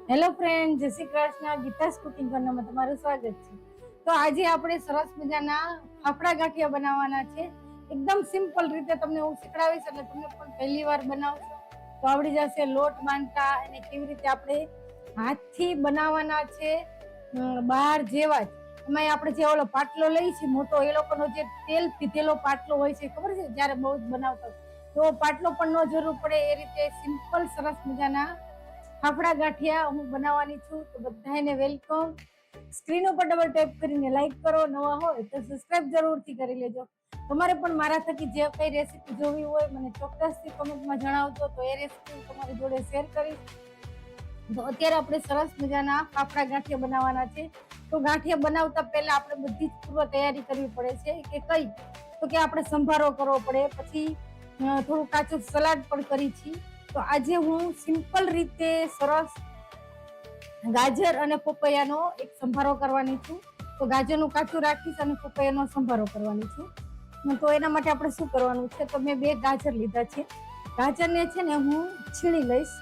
Hello friend, જય Shri Krishna. Geeta's cooking કોર્નરમાં તમારું સ્વાગત છે. તો આજે આપણે સરસ મજાના ફાફડા ગાંઠિયા બનાવવાના છે. એકદમ સિમ્પલ રીતે તમને હું શીખડાવીશ એટલે તમે પણ પહેલી વાર બનાવશો તો આવડી જશે. લોટ બાંધતા અને કેવી રીતે આપણે હાથથી બનાવવાના છે, બહાર જેવા જ. એમાં આપણે જે ઓલો પાટલો લઈ છીએ મોટો, એ લોકોનો જે તેલ પીધેલો પાટલો હોય છે, ખબર છે, જ્યારે બહુ જ બનાવતા તો પાટલો પણ ન જરૂર પડે એ રીતે સિમ્પલ સરસ મજાના ફાફડા ગાંઠિયા હું બનાવવાની છું. તો બધાને વેલકમ. સ્ક્રીન ઉપર ડબલ ટેપ કરીને લાઈક કરો, નવા હોય તો સબસ્ક્રાઇબ જરૂરથી કરી લેજો. તમારે પણ મારા થકી જે કઈ રેસીપી જોવી હોય મને ચોક્કસથી કમેન્ટમાં જણાવજો, તો એ રેસીપી તમારી જોડે શેર કરીશ. તો અત્યારે આપણે સરસ મજાના ફાફડા ગાંઠિયા બનાવવાના છે. તો ગાંઠિયા બનાવતા પહેલા આપણે બધી જ પૂર્વ તૈયારી કરવી પડે છે. કે કઈ? તો કે આપણે સંભારો કરવો પડે, પછી થોડું કાચું સલાડ પણ કરી છીએ. તો આજે હું સિમ્પલ રીતે સરસ ગાજર અને પપૈયાનો એક સંભારો કરવાની છું. તો ગાજરનું કાચું રાખીશ અને પપૈયાનો સંભારો કરવાની છું. તો એના માટે આપણે શું કરવાનું છે, તો મેં 2 ગાજર લીધા છે. ગાજરને છે ને હું છીણી લઈશ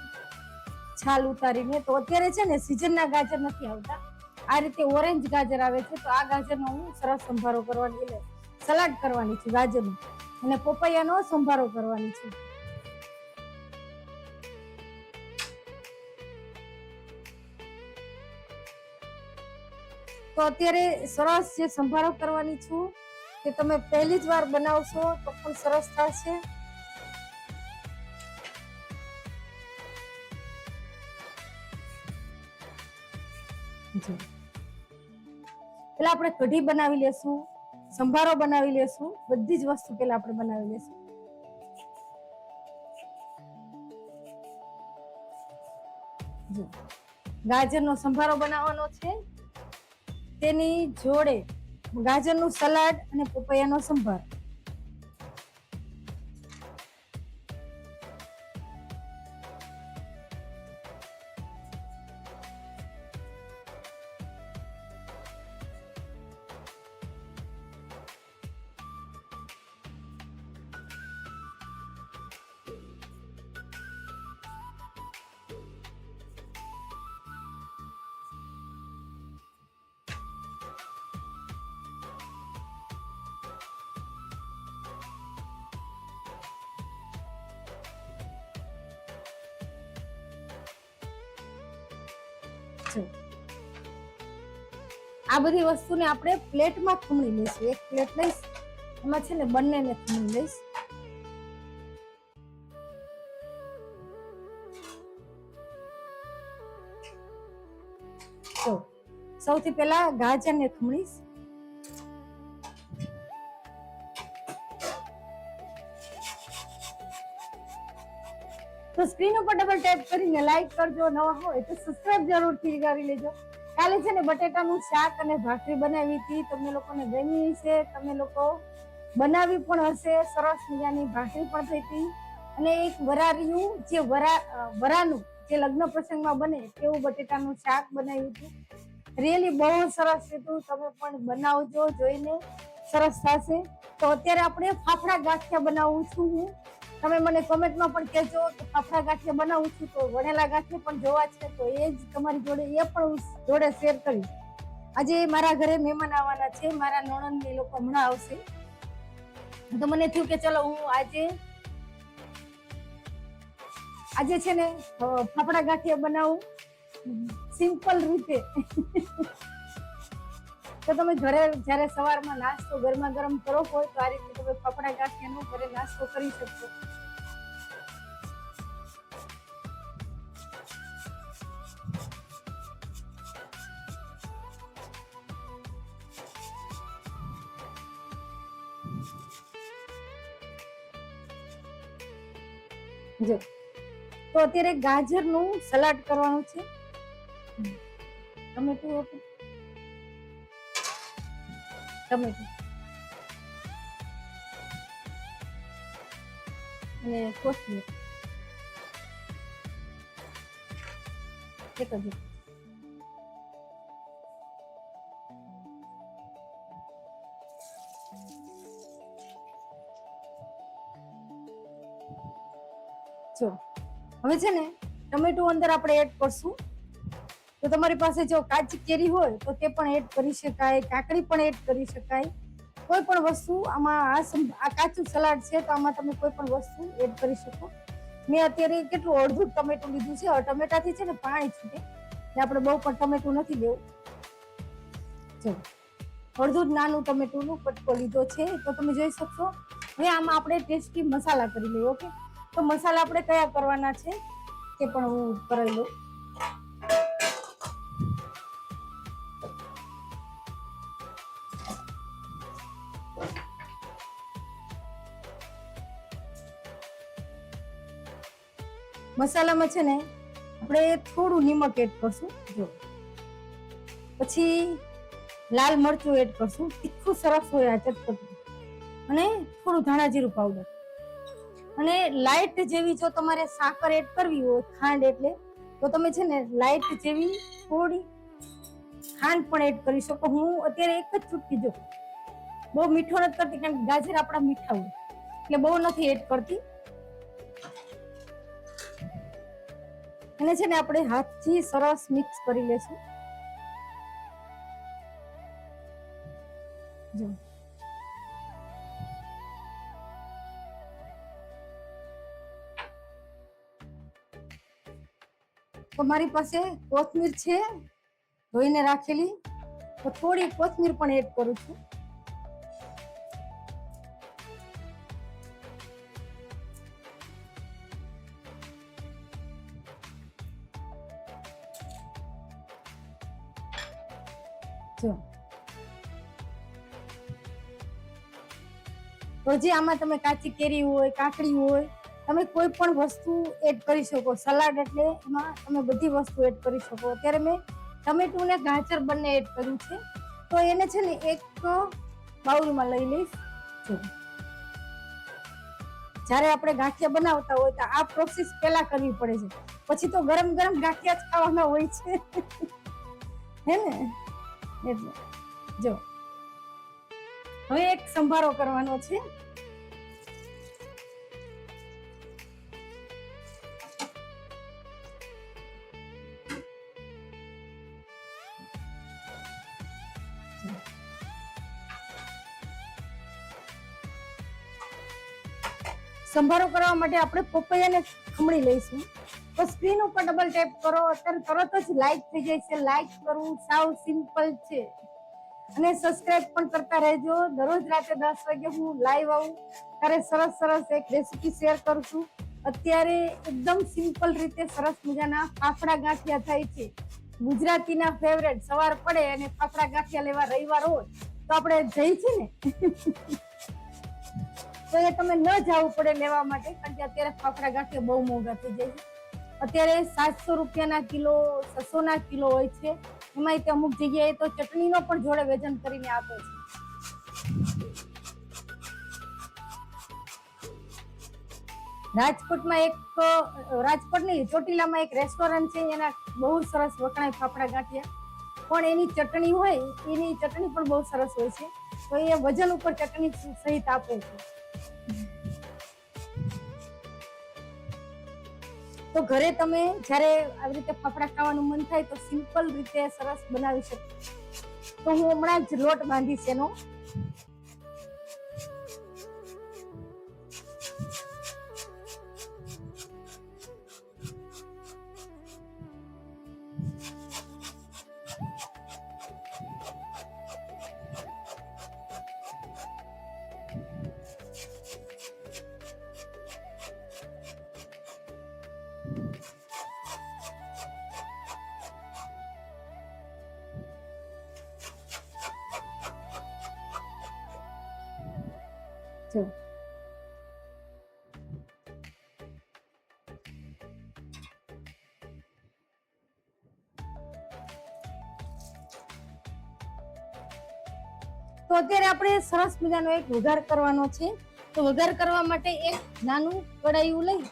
છાલ ઉતારીને. તો અત્યારે છે ને સીઝનના ગાજર નથી આવતા, આ રીતે ઓરેન્જ ગાજર આવે છે. તો આ ગાજરનો હું સરસ સંભારો કરવાની, એટલે સલાડ કરવાની છું ગાજરનું, અને પપૈયાનો સંભારો કરવાની છું. તો અત્યારે સરસ જે સંભારો કરવાની છું કે તમે પહેલી જ વાર બનાવશો તો પણ સરસ થશે. પેલા આપણે કઢી બનાવી લેશું, સંભારો બનાવી લેશું, બધી જ વસ્તુ પેલા આપણે બનાવી લેશું. ગાજરનો સંભારો બનાવવાનો છે, તેની જોડે ગાજરનું સલાડ અને પપૈયાનો સંભાર. આ બધી વસ્તુને આપણે પ્લેટમાં ખમણી લઈશું. એક પ્લેટ લઈશ, એમાં છે ને બંનેને ખમણી લઈશ. તો સૌથી પહેલા ગાજરને ખમણીશ. તો સ્ક્રીન ઉપર ડબલ ટેપ કરીને લાઈક કરજો, નવા હોય તો સબસ્ક્રાઇબ જરૂરથી કરી લેજો. કાલે છે ને બટેટાનું શાક અને ભાખરી બનાવી હતી, તમને લોકોને ગમી હશે, તમે લોકો બનાવી પણ હશે. સરસ મજાની ભાખરી પણ થઈ હતી, અને એક વરાળિયું જે વરાનું જે લગ્ન પ્રસંગમાં બને તેવું બટેટાનું શાક બનાવ્યું હતું. રિયલી બહુ સરસ હતું, તમે પણ બનાવજો, જોઈને સરસ થશે. તો અત્યારે આપણે ફાફડા ગાંઠિયા બનાવું છું હું. તમે મને કોમેન્ટમાં પણ કહેજો કે ફાફડા ગાંઠિયા બનાવું છું, તો વણેલા ગાંઠિયા પણ જોવા છે, તો એ જ તમારી જોડે એ પણ જોડે શેર કરીશ. આજે મારા ઘરે મહેમાન આવવાના છે, મારા નણંદ એ લોકો હમણાં આવશે. તો મને થયું કે ચલો હું આજે છે ને ફાફડા ગાંઠિયા બનાવું સિમ્પલ રીતે. તો તમે ઘરે જ્યારે સવારમાં નાસ્તો ગરમા ગરમ કરો હોય તો આ રીતે તમે ફાફડા ગાંઠિયાનો ઘરે નાસ્તો કરી શકશો. જો તો અત્યારે ગાજરનું સલાડ કરવાનું છે. ટમેટું અને કોથમીર એક જ. જો હવે છે ને ટમેટું અંદર આપણે એડ કરશું. તો તમારી પાસે જો કાચી કેરી હોય તો તે પણ એડ કરી શકાય, કાકડી પણ એડ કરી શકાય, કોઈ પણ વસ્તુ આમાં આ કાચું સલાડ છે તો આમાં તમે કોઈ પણ વસ્તુ એડ કરી શકો. મેં અત્યારે કેટલું અડધું ટમેટું લીધું છે. ટમેટાથી છે ને પાણી છૂટે, આપણે બહુ પણ ટમેટું નથી લેવું. જો અડધું જ નાનું ટમેટુંનું કટકો લીધો છે તો તમે જોઈ શકશો. હવે આમાં આપણે ટેસ્ટી મસાલા કરી લઈએ. ઓકે, તો મસાલા આપણે કયા કરવાના છે તે પણ હું કરી લઉં. મસાલામાં છે ને આપણે થોડું નિમક એડ કરશું, જો પછી લાલ મરચું એડ કરશું, તીખું સરસ હોય આ ચટપટું, અને થોડું ધાણા જીરું પાવડર, અને લાઈટ જેવી જો તમારે સાકર એડ કરવી હોય, ખાંડ એટલે, તો તમે છે ને લાઈટ જેવી થોડી ખાંડ પણ એડ કરી શકો. હું અત્યારે એક જ ચૂટકી, જો બહુ મીઠો નથી કરતી કારણ કે ગાજર આપણા મીઠા હોય એટલે બહુ નથી એડ કરતી. એને છે ને આપણે હાથથી સરસ મિક્સ કરી લેશું. જો તો મારી પાસે કોથમીર છે ધોઈને રાખેલી, તો થોડી કોથમીર પણ એડ કરું છું. જો તો જે આમાં તમે કાચી કેરી હોય, કાકડી હોય, તમે કોઈ પણ વસ્તુ એડ કરી શકો. સલાડ એટલે એમાં તમે બધી વસ્તુ એડ કરી શકો. અત્યારે મેં ટમેટું ને ગાજર બંને એડ કર્યું છે, તો એને છે ને એક બાઉલમાં લઈ લઈશ. જો જ્યારે આપણે ગાંઠિયા બનાવતા હોય તો આ પ્રોસેસ પહેલા કરવી પડે છે, પછી તો ગરમ ગરમ ગાંઠિયા જ ખાવાના હોય છે હે ને. એટલે જો હવે એક સંભારો કરવાનો છે. સંભારો કરવા માટે આપણે પપૈયાને ખમણી લઈશું. તો સ્ક્રીન ઉપર ડબલ ટેપ કરો, અત્યારે તરત જ લાઈક થઈ જાય છે. લાઈક કરવું સાવ સિમ્પલ છે, અને સબસ્ક્રાઇબ પણ કરતા રહેજો. દરરોજ રાતે 10 વાગે હું લાઈવ આવું ત્યારે સરસ સરસ એક રેસીપી શેર કરું છું. અત્યારે એકદમ સિમ્પલ રીતે સરસ મજાના ફાફડા ગાંઠિયા થાય છે, ગુજરાતીના ફેવરેટ. સવાર પડે અને ફાફડા ગાંઠિયા લેવા રવિવાર હોય તો આપણે જઈ છે ને તો એ તમે ન જવું પડે લેવા માટે, કારણ કે અત્યારે ફાફડા ગાંઠિયા બહુ મોંઘા થઈ જાય છે. અત્યારે 700 રૂપિયાના કિલો, 600 ના કિલો હોય છે. એમાં તે અમુક જગ્યાએ તો ચટણીનો પણ જોડે વેચાણ કરીને આપે છે. રાજકોટ નહીં, ચોટીલામાં એક રેસ્ટોરન્ટ છે, એના બહુ સરસ વખણાય ફાફડા ગાંઠિયા, પણ એની ચટણી હોય, એની ચટણી પણ બહુ સરસ હોય છે. તો એ વજન ઉપર ચટણી સહિત આપે છે. તો ઘરે તમે જ્યારે આવી રીતે ફાફડા ખાવાનું મન થાય તો સિમ્પલ રીતે સરસ બનાવી શકો. તો હું હમણાં જ લોટ બાંધીશ એનો. જો તો અત્યારે આપણે સરસ મજાનો એક વઘાર કરવાનો છે. તો વઘાર કરવા માટે એક નાનું કડાયું લઈ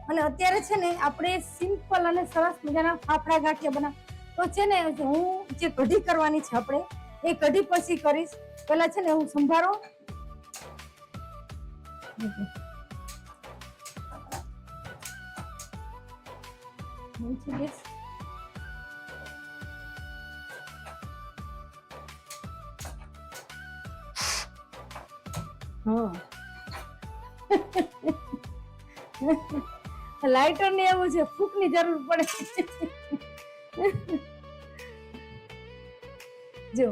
અને અત્યારે છે ને આપણે સિમ્પલ અને સરસ મજાના ફાફડા ગાંઠિયા બનાવ. તો છે ને હું જે કઢી કરવાની છે આપણે એ કઢી પછી કરીશ. પેલા છે ને હું સંભારો ગેસ. હા લાઇટર ને એવું છે, ફૂક ની જરૂર પડે. જો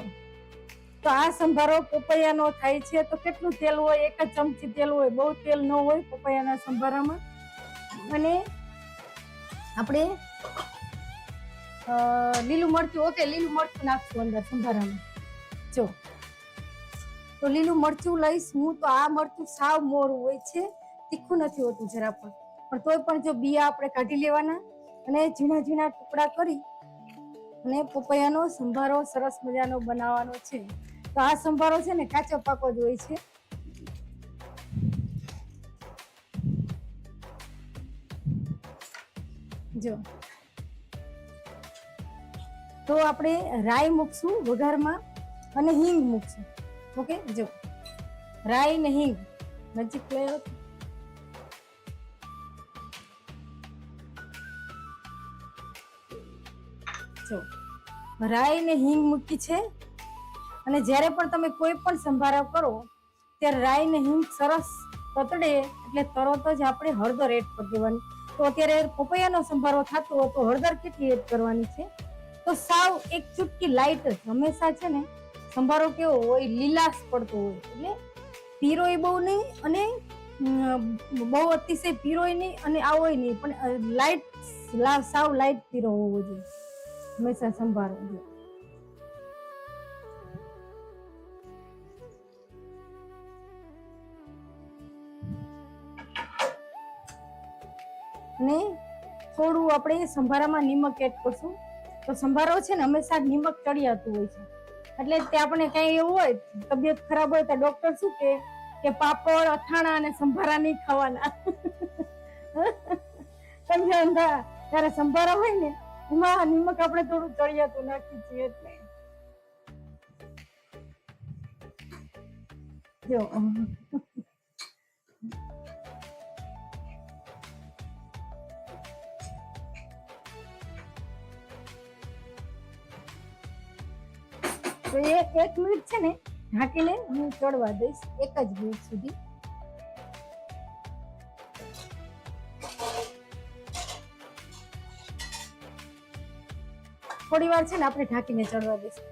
તો આ સંભારો પપૈયાનો થાય છે. તો કેટલું તેલ હોય? 1 જ ચમચી તેલ હોય, બહુ તેલ ન હોય પપૈયાના સંભારામાં. અને આપણે લીલું મરચું, ઓકે લીલું મરચું નાખશું અંદર સંભારામાં. જો તો લીલું મરચું લઈશ હું. તો આ મરચું સાવ મોરું હોય છે, તીખું નથી હોતું જરા પણ તોય પણ જો બિયા આપણે કાઢી લેવાના અને ઝીણા ઝીણા ટુકડા કરી અને પપૈયાનો સંભારો સરસ મજાનો બનાવવાનો છે. તો આ સંભારો છે ને કાચો પાકો જ હોય છે. જો તો આપણે રાઈ મૂકશું વઘારમાં અને હિંગ મૂકશું. ઓકે, જો રાઈ ને હિંગ નજીક લઈ. જો રાઈ ને હિંગ મૂકી છે. અને જ્યારે પણ તમે કોઈ પણ સંભારો કરો ત્યારે રાઈ ને હિંગ સરસ તતડે એટલે તરત જ આપણે હળદર એડ કરી દેવાની. તો અત્યારે પપૈયાનો સંભારો થતો હોય તો હળદર કેટલી એડ કરવાની છે? તો સાવ 1 ચૂટકી લાઈટ જ. હંમેશા છે ને સંભારો કેવો હોય? લીલાશ પડતો હોય, એટલે પીરોય બહુ નહીં અને બહુ અતિશય પીરોય નહીં અને આવોય નહીં, પણ લાઈટ, સાવ લાઈટ પીરો હોવો જોઈએ હંમેશા સંભારો. અને થોડું આપણે સંભારામાં નિમક એડ કરશું. તો સંભારો છે ને હંમેશા નિમક ચડિયાતું હોય છે. એટલે તે આપણે કઈ એવું હોય તબિયત ખરાબ હોય તો ડોક્ટર શું કે પાપડ, અથાણા અને સંભારા નહીં ખાવાના. સમજ્યા? ત્યારે સંભારા હોય ને એમાં નિમક આપણે થોડું ચડિયાતું નાખીએ છીએ એટલે. જો તો 1 મિનિટ છે ને ઢાંકીને હું ચડવા દઈશ, 1 જ મિનિટ સુધી. થોડી વાર છે ને આપણે ઢાંકીને ચડવા દઈશું.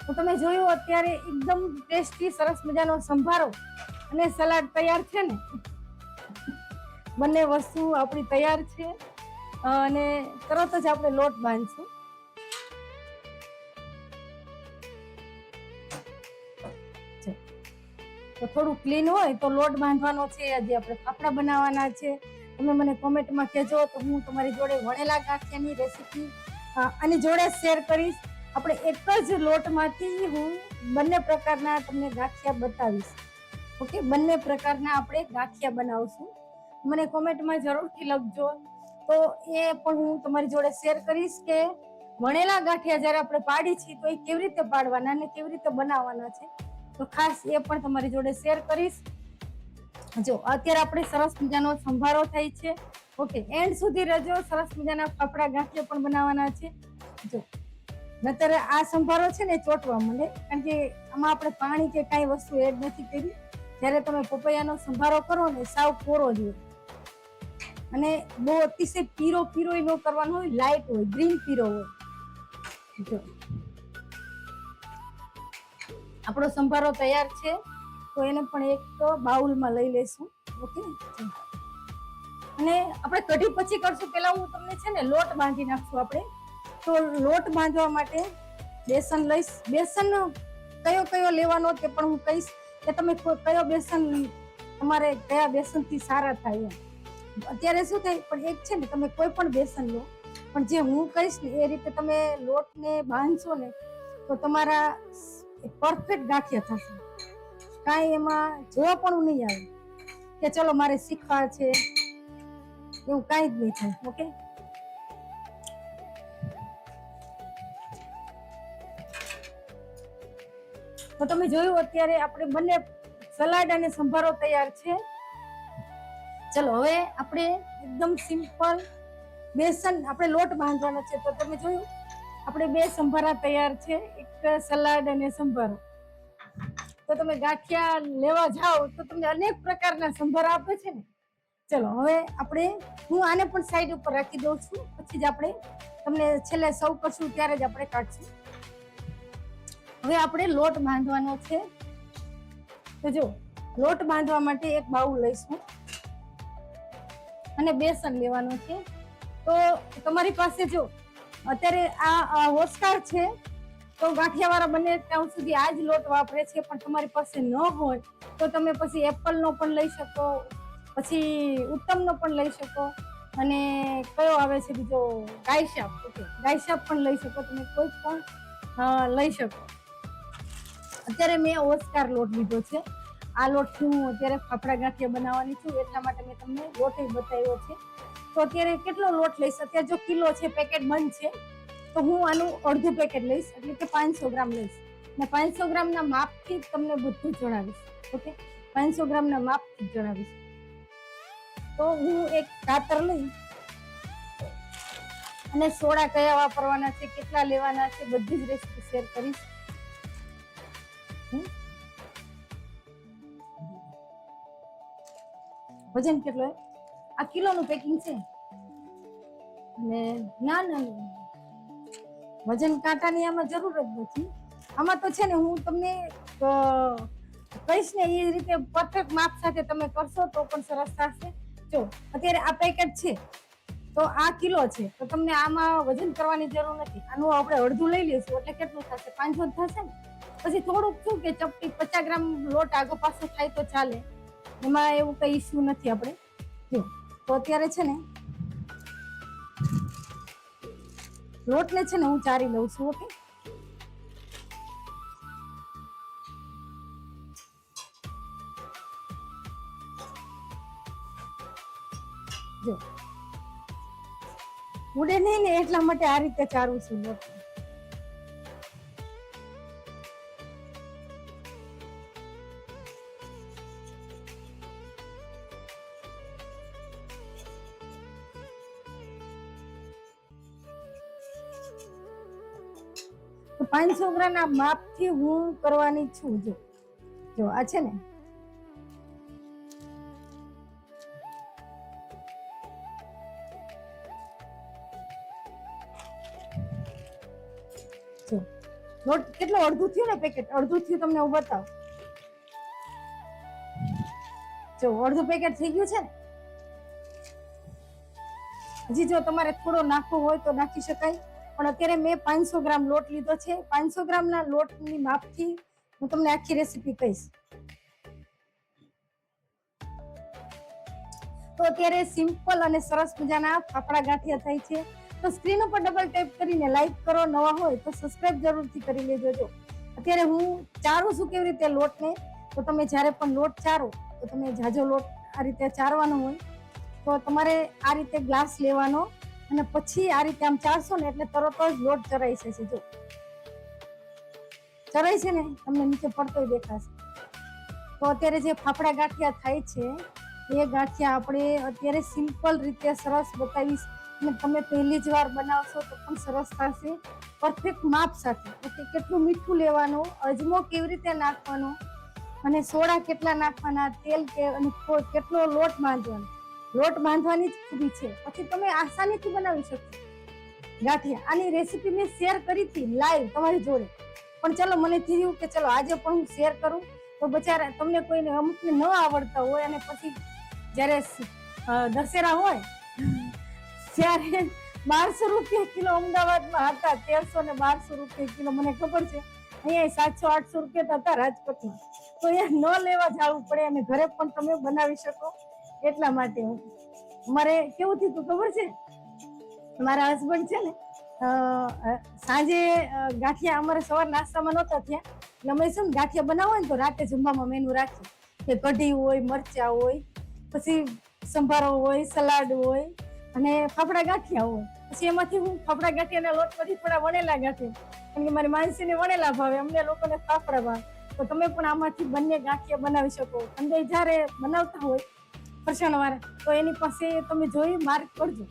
તો તમે જોયું અત્યારે એકદમ ટેસ્ટી સરસ મજાનો સંભારો અને સલાડ તૈયાર છે ને. બંને વસ્તુ આપણી તૈયાર છે અને તરત જ આપણે લોટ બાંધશું. તો થોડું ક્લીન હોય તો લોટ બાંધવાનો છે. આજે આપણે ફાફડા બનાવવાના છે. તમે મને કોમેન્ટમાં કહેજો તો હું તમારી જોડે વણેલા ગાંઠિયાની રેસીપી આની જોડે શેર કરીશ. આપણે એક જ લોટમાંથી હું બંને પ્રકારના તમને ગાંઠિયા બતાવીશ. ઓકે, બંને પ્રકારના આપણે ગાંઠિયા બનાવશું. મને કોમેન્ટમાં જરૂરથી લખજો તો એ પણ હું તમારી જોડે શેર કરીશ કે વણેલા ગાંઠિયા જ્યારે આપણે પાડી છીએ તો એ કેવી રીતે પાડવાના અને કેવી રીતે બનાવવાના છે. તો ખાસ એ પણ તમારી જોડે શેર કરીશ. જો અત્યારે આપણે સરસ મજાનો સંભારો થાય છે. ઓકે, એન્ડ સુધી રહેજો. સરસ મજાના ફાફડા ગાંઠિયા પણ બનાવવાના છે. જો નતર આ સંભારો છે ને ચોટવા મળે, કારણ કે આમાં આપણે પાણી કે કાંઈ વસ્તુ એડ નથી કરી. જ્યારે તમે પપૈયાનો સંભારો કરો ને સાવ કોરો જ હોય અને બહુ અતિશય પીરો પીરો ન કરવાનો હોય, લાઈટ હોય, ગ્રીન પીરો હોય. જો આપણો સંભારો તૈયાર છે તો એને પણ એક બાઉલમાં લઈ લેશું. ઓકે, અને આપણે કઢી પછી કરશું. પેલા હું તમને છે ને લોટ બાંધી નાખશું આપણે. તો લોટ બાંધવા માટે બેસન લઈશ. બેસન કયો લેવાનો તે પણ હું કહીશ કે તમે કયો બેસન તમારે કયા બેસનથી સારા થાય. અત્યારે શું થાય, પણ એક છે ને તમે કોઈ પણ બેસન લો, પણ જે હું કહીશ ને એ રીતે તમે લોટને બાંધશો ને તો તમારા પરફેક્ટ ગાંઠિયા થશે. કાંઈ એમાં જોવા પણ નહીં આવે કે ચલો મારે શીખવા છે, એવું કાંઈ જ નહીં થાય. ઓકે, તો તમે જોયું અત્યારે આપણે બંને સલાડ અને સંભારો તૈયાર છે. ચલો હવે આપણે એકદમ સિમ્પલ બેસન આપણે લોટ બાંધવાનો છે. તો તમે જોયું આપણે બે સંભારા તૈયાર છે, એક સલાડ અને સંભારો. તો તમે ગાંઠિયા લેવા જાઓ તો તમને અનેક પ્રકારના સંભારા આપે છે ને. ચલો હવે આપણે હું આને પણ સાઈડ ઉપર રાખી દઉં છું, પછી જ આપણે તમને છેલ્લે સર્વ કરશું ત્યારે જ આપણે કાઢશું. હવે આપણે લોટ બાંધવાનો છે. તો જો લોટ બાંધવા માટે એક બાઉલ લઈશું અને બેસન લેવાનું છે. તો તમારી પાસે જો અત્યારે આ હોસ્કાર છે તો ગાંઠિયા વાળા બને ત્યાં સુધી આ જ લોટ વાપરે છે, પણ તમારી પાસે ન હોય તો તમે પછી એપલ નો પણ લઈ શકો, પછી ઉત્તમ નો પણ લઈ શકો, અને કયો આવે છે બીજો ગાયશાપ. ઓકે, ગાયશાપ પણ લઈ શકો, તમે કોઈ પણ લઈ શકો. અત્યારે મેં ઓસ્કાર લોટ લીધો છે. આ લોટ હું અત્યારે ફાફડા ગાંઠિયા બનાવવાની છું, એટલા માટે મેં તમને લોટ બતાવ્યો છે. તો અત્યારે કેટલો લોટ લઈશ? અત્યારે જો કિલો છે, પેકેટ બંધ છે, તો હું આનું અડધું પેકેટ લઈશ, એટલે કે 500 ગ્રામ લઈશ. ને 500 ગ્રામના માપથી તમને બધું જણાવીશ. ઓકે, 500 ગ્રામના માપથી જણાવીશ. તો હું એક કાતર લઈ અને સોડા કયા વાપરવાના છે, કેટલા લેવાના છે, બધી જ રેસીપી શેર કરીશ. વજન કેટલો? આ કિલોનું પેકિંગ છે. અને ના વજન કાંટાની આમાં જરૂર જ નથી. આમાં તો છે ને હું તમને કહીશ ને એ રીતે પરફેક્ટ માપ સાથે તમે કરશો તો પણ સરસ થશે. જો અત્યારે આ પેકેટ છે તો આ કિલો છે, તો તમને આમાં વજન કરવાની જરૂર નથી. આનું આપણે અડધું લઈ લઈશું એટલે કેટલું થશે? 500 થશે ને. પછી થોડુંક શું કે ચપટી 50 ગ્રામ લોટ આગો પાછો થાય તો ચાલે, એમાં એવું કઈ ઇસ્યુ નથી. આપણે જો તો અત્યારે છે ને લોટને છે ને હું ચારી લઉં છું. ઓકે, જો ઉડે નહીં ને એટલા માટે આ રીતે ચારું છું લોટ. તો 500 ગ્રામ ના માપથી હું કરવાની છું. જો આ છે ને લોટ કેટલો અડધું થયું ને પેકેટ, અડધું થયું તમને હું બતાવું. જો અડધું પેકેટ થઈ ગયું છે ને. હજી જો તમારે થોડો નાખવો હોય તો નાખી શકાય, પણ અત્યારે મેં 500 ગ્રામ લોટ લીધો છે. 500 ગ્રામના લોટની માપથી હું તમને આખી રેસીપી કહીશ. તો અત્યારે સિમ્પલ અને સરસ મજાના ફાફડા ગાંઠિયા થાય છે. તો સ્ક્રીન ઉપર ડબલ ટેપ કરીને લાઈક કરો, નવા હોય તો સબસ્ક્રાઇબ જરૂરથી કરી લેજો. જો અત્યારે હું ચારું છું કેવી રીતે લોટને, તો તમે જ્યારે પણ લોટ ચારો તો તમે જાજો લોટ આ રીતે ચારવાનો હોય તો તમારે આ રીતે ગ્લાસ લેવાનો અને પછી આ રીતે આમ ચારશો ને એટલે તરત જ લોટ ચરાઈ જશે. જો ચરાઈ છે ને, તમને નીચે પડતોય દેખાશે. તો અત્યારે જે ફાફડા ગાંઠિયા થાય છે એ ગાંઠિયા આપણે અત્યારે સિમ્પલ રીતે સરસ બતાવીશ, અને તમે પહેલી જ વાર બનાવશો તો પણ સરસ થશે, પરફેક્ટ માપ સાથે. ઓકે, કેટલું મીઠું લેવાનું, અજમો કેવી રીતે નાખવાનો, અને સોડા કેટલા નાખવાના, તેલ અને કેટલો લોટ બાંધવાનો. લોટ બાંધવાની જ ખૂબી છે, પછી તમે આસાનીથી બનાવી શકશો ગાંઠિયા. આની રેસીપી મેં શેર કરી હતી લાઈવ તમારી જોડે, પણ ચલો મને થયું કે ચલો આજે પણ હું શેર કરું, તો બચારા તમને કોઈને અમુકને ન આવડતા હોય અને પછી જ્યારે દશેરા હોય ત્યારે 1200 રૂપિયા કિલો અમદાવાદમાં હતા, 1300 ને 1200 રૂપિયા કિલો મને ખબર છે. અહીંયા 700-800 રૂપિયા હતા રાજકોટમાં, તો એ ન લેવા જવું પડે અને ઘરે પણ તમે બનાવી શકો. એટલા માટે મારે કેવું થયું ખબર છે, મારા હસબન્ડ છે ને સાંજે ગાંઠિયા અમારે સવાર નાસ્તામાં નહોતા થયા, એટલે અમે શું ગાંઠિયા બનાવો ને તો રાતે જમવામાં મેનુ રાખીએ કે કઢી હોય, મરચા હોય, પછી સંભારો હોય, સલાડ હોય અને ફાફડા ગાંઠિયા હોય. પછી એમાંથી હું ફાફડા ગાંઠિયાના લોટમાંથી થોડા વણેલા ગાંઠિયા, કારણ કે મારી માનસીને વણેલા ભાવે, અમને લોકોને ફાફડા ભાવે, તો તમે પણ આમાંથી બંને ગાંઠિયા બનાવી શકો. અને જ્યારે બનાવતા હોય ફરસાણ વાળા તો એની પાસે તમે જોઈ માર્ક કરજો.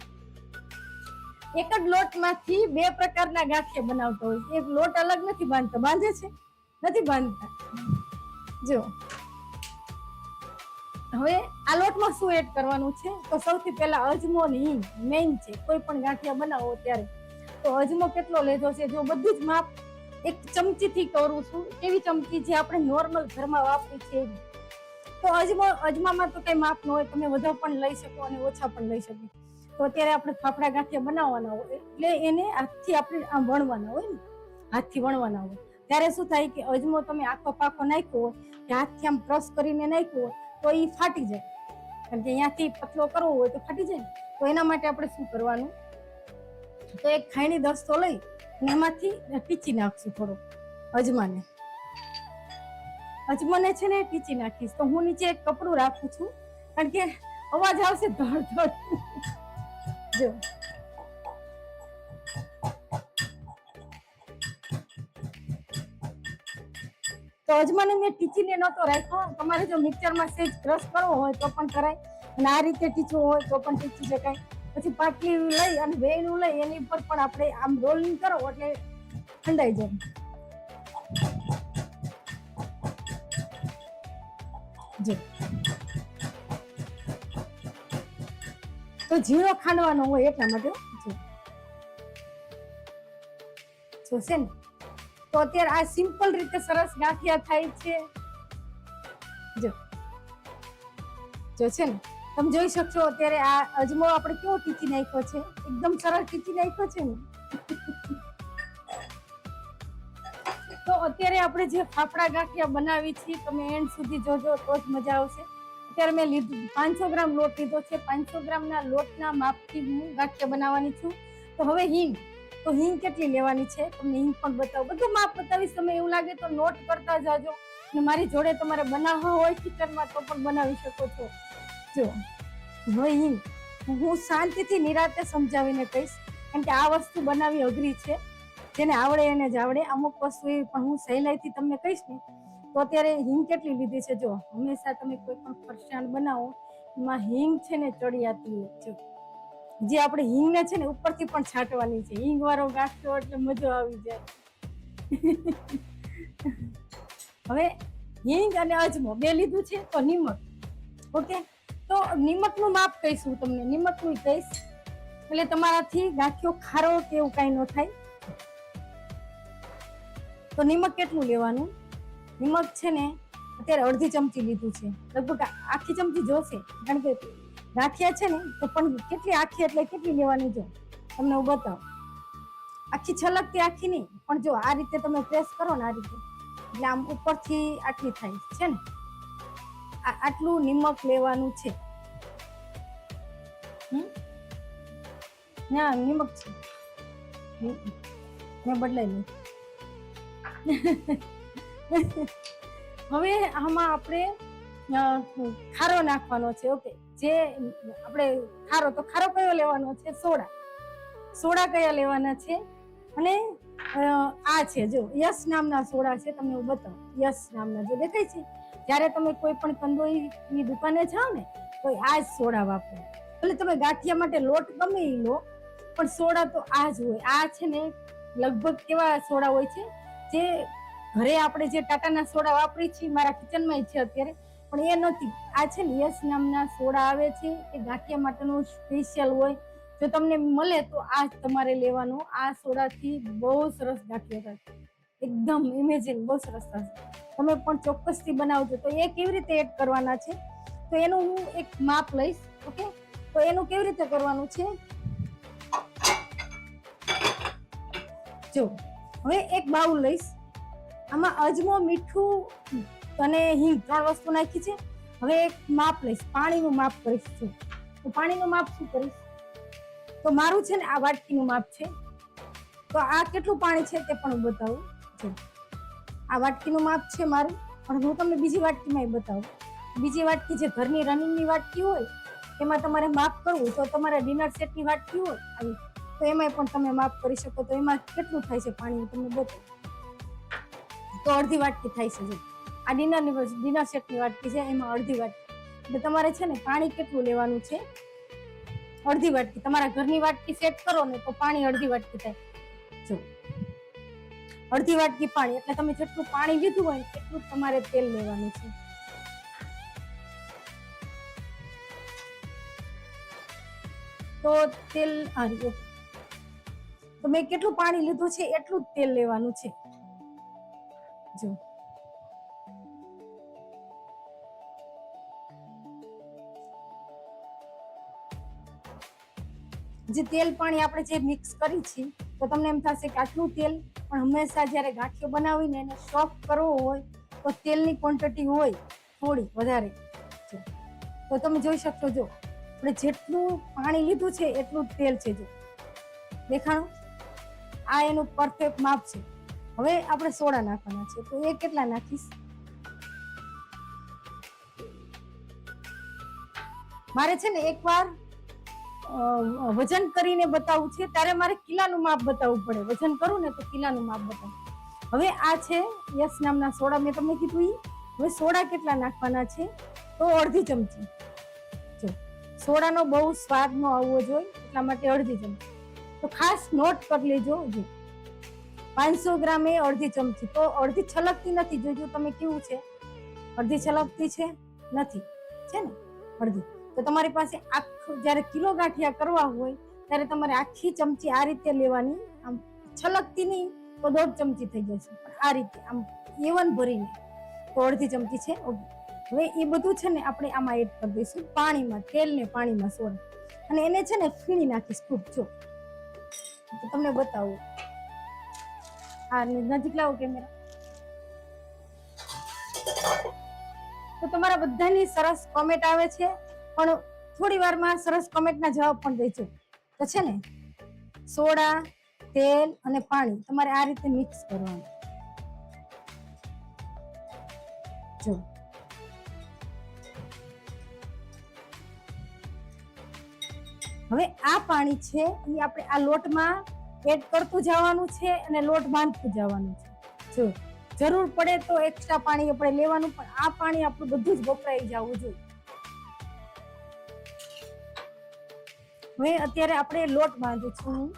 એક જ લોટમાંથી બે પ્રકારના ગાંઠિયા બનાવતા હોય. એક લોટ અલગ નથી બાંધતા, બાંધે છે? નથી બાંધતા. જો હવે આ લોટમાં શું એડ કરવાનું છે, તો સૌથી પહેલા અજમો ને હિંગ મેઇન છે. કોઈ પણ ગાંઠિયા બનાવો ત્યારે તો અજમો કેટલો લીધો છે, જો બધું જ માપ એક ચમચી થી કરું છું. કેવી ચમચી? જે આપણે નોર્મલ ઘરમાં વાપરી છે એવી. તો અજમામાં તો કઈ માપ ન હોય, તમે વધારે પણ લઈ શકો અને ઓછા પણ લઈ શકો. તો અત્યારે આપણે ફાફડા ગાંઠિયા બનાવવાના હોય એટલે એને હાથથી આપણે આમ વણવાના હોય ને, હાથથી વણવાના હોય ત્યારે શું થાય કે અજમો તમે આખો પાકો નાખ્યો હોય કે હાથથી આમ ક્રશ કરીને નાખ્યો હોય તો એ ફાટી જાય. કારણ કે અહીંયાથી પતલો કરવો હોય તો ફાટી જાય. તો એના માટે આપણે શું કરવાનું, તો એક ખાયણી દસ્તો લઈ અને એમાંથી ટીચી નાખશું થોડો અજમાને. અજમાને છે ને ટીચી નાખીશ. તો હું નીચે એક કપડું રાખું છું કારણ કે અવાજ આવશે ધડ ધડ. જો તો અજમાને મેં ટીચીને નતો રાખ્યો. તમારે જો મિક્સરમાં સેજ ક્રશ કરવો હોય તો પણ કરાય અને આ રીતે ટીચવું હોય તો પણ ટીચી શકાય. પછી પાટલી લઈ અને વેણું લઈ એની ઉપર પણ આપણે આમ રોલિંગ કરો એટલે ઠંડાઈ જાય. જો તો ઝીણો ખાંડવાનો હોય એટલા માટે જોશે ને. તો અત્યારે આ સિમ્પલ રીતે સરસ ગાંઠિયા થાય છે. જો છે ને, તમે જોઈ શકશો અત્યારે આ અજમો આપણે કેવો ટીચી નાખ્યો છે, એકદમ સરસ ટીચી નાખ્યો છે ને. તો અત્યારે આપણે જે ફાફડા ગાંઠિયા બનાવી છીએ તમે એન્ડ સુધી જોજો તો જ મજા આવશે. અત્યારે મેં લીધું 500 ગ્રામ લોટ લીધો છે. 500 ગ્રામના લોટના માપથી હું ગાંઠિયા બનાવવાની છું. તો હવે હિંગ, તો હિંગ કેટલી લેવાની છે તમને હિંગ પણ બતાવો. બધું માપ બતાવીશ. તમે એવું લાગે તો નોટ કરતા જાજો અને મારી જોડે તમારે બનાવવા હોય કિચનમાં તો પણ બનાવી શકો છો. જો હવે હિંગ હું શાંતિથી નિરાતે સમજાવીને કહીશ કારણ કે આ વસ્તુ બનાવવી અઘરી છે. જેને આવડે એને જ આવડે. અમુક વસ્તુ એવી પણ હું સહેલાઈથી તમને કહીશ ને. તો અત્યારે હિંગ કેટલી લીધી છે, જો હંમેશા તમે કોઈ પણ ફરસાણ બનાવો એમાં હિંગ છે ને ચડિયાતી હોય. જે આપણે હિંગને છે ને ઉપરથી પણ છાંટવાની છે. હિંગ વાળો ગાંઠિયો એટલે મજો આવી જાય. હવે હિંગ અને અજમો બે લીધું છે. તો નિમક, ઓકે. તો નિમકનું માપ કહીશું તમને, નિમકનું કહીશ એટલે તમારાથી ગાંઠિયો ખારો કે એવું કઈ ન થાય. તો નિમક કેટલું લેવાનું? નિમક છે ને અત્યારે અડધી ચમચી લીધું છે. લગભગ આખી ચમચી જોશે કારણ કે ગાંઠિયા છે ને. તો પણ કેટલી આખી એટલે કેટલી લેવાની જો તમને હું બતાવું. આખી છલકતી આખી નહીં પણ જો આ રીતે તમે પ્રેસ કરો ને આ રીતે એટલે આમ ઉપરથી આટલી થાય છે ને. આટલું નિમક લેવાનું છે. ના નિમક છે મેં બદલાઈ નહીં. હવે આમાં આપણે ખારો નાખવાનો છે. ઓકે, જે આપણે ખારો, તો ખારો કયો લેવાનો છે? સોડા. સોડા કયા લેવાના છે? અને આ છે જો યસ નામના સોડા છે. તમને હું બતાવું. યસ નામના જે દેખાય છે. જ્યારે તમે કોઈ પણ કંદોઈની દુકાને જાઓ ને તો આ જ સોડા વાપરો. એટલે તમે ગાંઠિયા માટે લોટ ગમે એ લો પણ સોડા તો આ જ હોય. આ છે ને લગભગ કેવા સોડા હોય છે જે ઘરે આપણે જે ટાટાના સોડા વાપરી છીએ, મારા કિચનમાં છે અત્યારે, પણ એ નથી. આ છે ને યસ નામના સોડા આવે છે. એ ગાંઠિયા માટેનું સ્પેશિયલ હોય. જો તમને મળે તો આ જ તમારે લેવાનું. આ સોડાથી બહુ સરસ ગાંઠિયા થાય, એકદમ ઇમેજિન બહુ સરસ થશે. તમે પણ ચોક્કસથી બનાવજો. તો એ કેવી રીતે એડ કરવાના છે તો એનું હું એક માપ લઈશ. ઓકે, તો એનું કેવી રીતે કરવાનું છે જો હવે એક બાઉલ લઈશ. આમાં અજમો, મીઠું અને હિંગ 3 વસ્તુ નાખી છે. હવે એક માપ લઈશ, પાણીનું માપ કરીશ. તો પાણીનું માપ શું કરીશ? તો મારું છે ને આ વાટકીનું માપ છે. તો આ કેટલું પાણી છે તે પણ હું બતાવું. આ વાટકીનું માપ છે મારું, પણ હું તમને બીજી વાટકીમાં બતાવું. બીજી વાટકી જે ઘરની રનિંગની વાટકી હોય એમાં તમારે માપ કરવું. તો તમારે ડિનર સેટની વાટકી હોય આવી તો એમાં પણ તમે માપ કરી શકો. તો એમાં કેટલું થાય છે પાણી તમને બતાવું. તો અડધી વાટકી થાય છે. આ ડિનર સેટની વાટકી છે, એમાં અડધી વાટકી. એટલે તમારે છે ને પાણી કેટલું લેવાનું છે? અડધી વાટકી. તમારા ઘરની વાટકી સેટ કરો ને તો પાણી અડધી વાટકી થાય. જો અડધી વાટકી પાણી, એટલે તમે જેટલું પાણી લીધું હોય એટલું તમારે તેલ લેવાનું છે. તો તેલ તો મેં કેટલું પાણી લીધું છે એટલું જ તેલ લેવાનું છે. જો જે તેલ પાણી આપણે જે મિક્સ કરી છે, તો તમને એમ થશે કે આટલું તેલ, પણ હંમેશા જ્યારે ગાંઠિયો બનાવીને એને સોફ્ટ કરવો હોય તો તેલની ક્વોન્ટિટી હોય થોડી વધારે. તો તમે જોઈ શકશો, જો આપણે જેટલું પાણી લીધું છે એટલું જ તેલ છે. જો દેખાણું, આ એનું પરફેક્ટ માપ છે. હવે આપણે સોડા નાખવાના છે, તો એ કેટલા નાખીશ? મારે છે ને એકવાર વજન કરીને બતાવવું છે, ત્યારે મારે કિલાનું માપ બતાવવું પડે. વજન કરું ને તો કિલાનું માપ બતાવું. હવે આ છે યસ નામના સોડા, મેં તમને કીધું. હવે સોડા કેટલા નાખવાના છે? તો અડધી ચમચી. જો સોડાનો બહુ સ્વાદ ન આવવો જોઈએ, એટલા માટે અડધી ચમચી. તો ખાસ નોટ કરી લેજો. જો 500 ગ્રામ એ અડધી ચમચી. તો અડધી છલકતી નથી. જોજો તમે કેવું છે, અડધી છલકતી છે નથી, છે ને અડધી. તો તમારી પાસે આખું જ્યારે કિલો ગાંઠિયા કરવા હોય ત્યારે તમારે આખી ચમચી આ રીતે લેવાની. આમ છલકતી નહીં તો 1.5 ચમચી થઈ જશે, પણ આ રીતે આમ એવન ભરીને તો અડધી ચમચી છે. હવે એ બધું છે ને આપણે આમાં એડ કરી દઈશું, પાણીમાં. તેલ ને પાણીમાં સોડા, અને એને છે ને ફીણી નાખીશ ખૂબ. જો તો તમને બતાવું, આ નજીક લાવો કેમેરા. તો તમારા બધાની સરસ કોમેન્ટ આવે છે, પણ થોડી વારમાં સરસ કોમેન્ટના જવાબ પણ દેજો. તો છે ને સોડા, તેલ અને પાણી તમારે આ રીતે મિક્સ કરવાનું. જો હવે આ પાણી છે એ આપણે આ લોટમાં એડ કરતું જવાનું છે અને લોટ બાંધતું જવાનું છે. જો જરૂર પડે તો એક્સ્ટ્રા પાણી આપણે લેવાનું, પણ આ પાણી આપણું બધું જ વપરાઈ જવું જોઈએ. હવે અત્યારે આપણે લોટ બાંધીશું.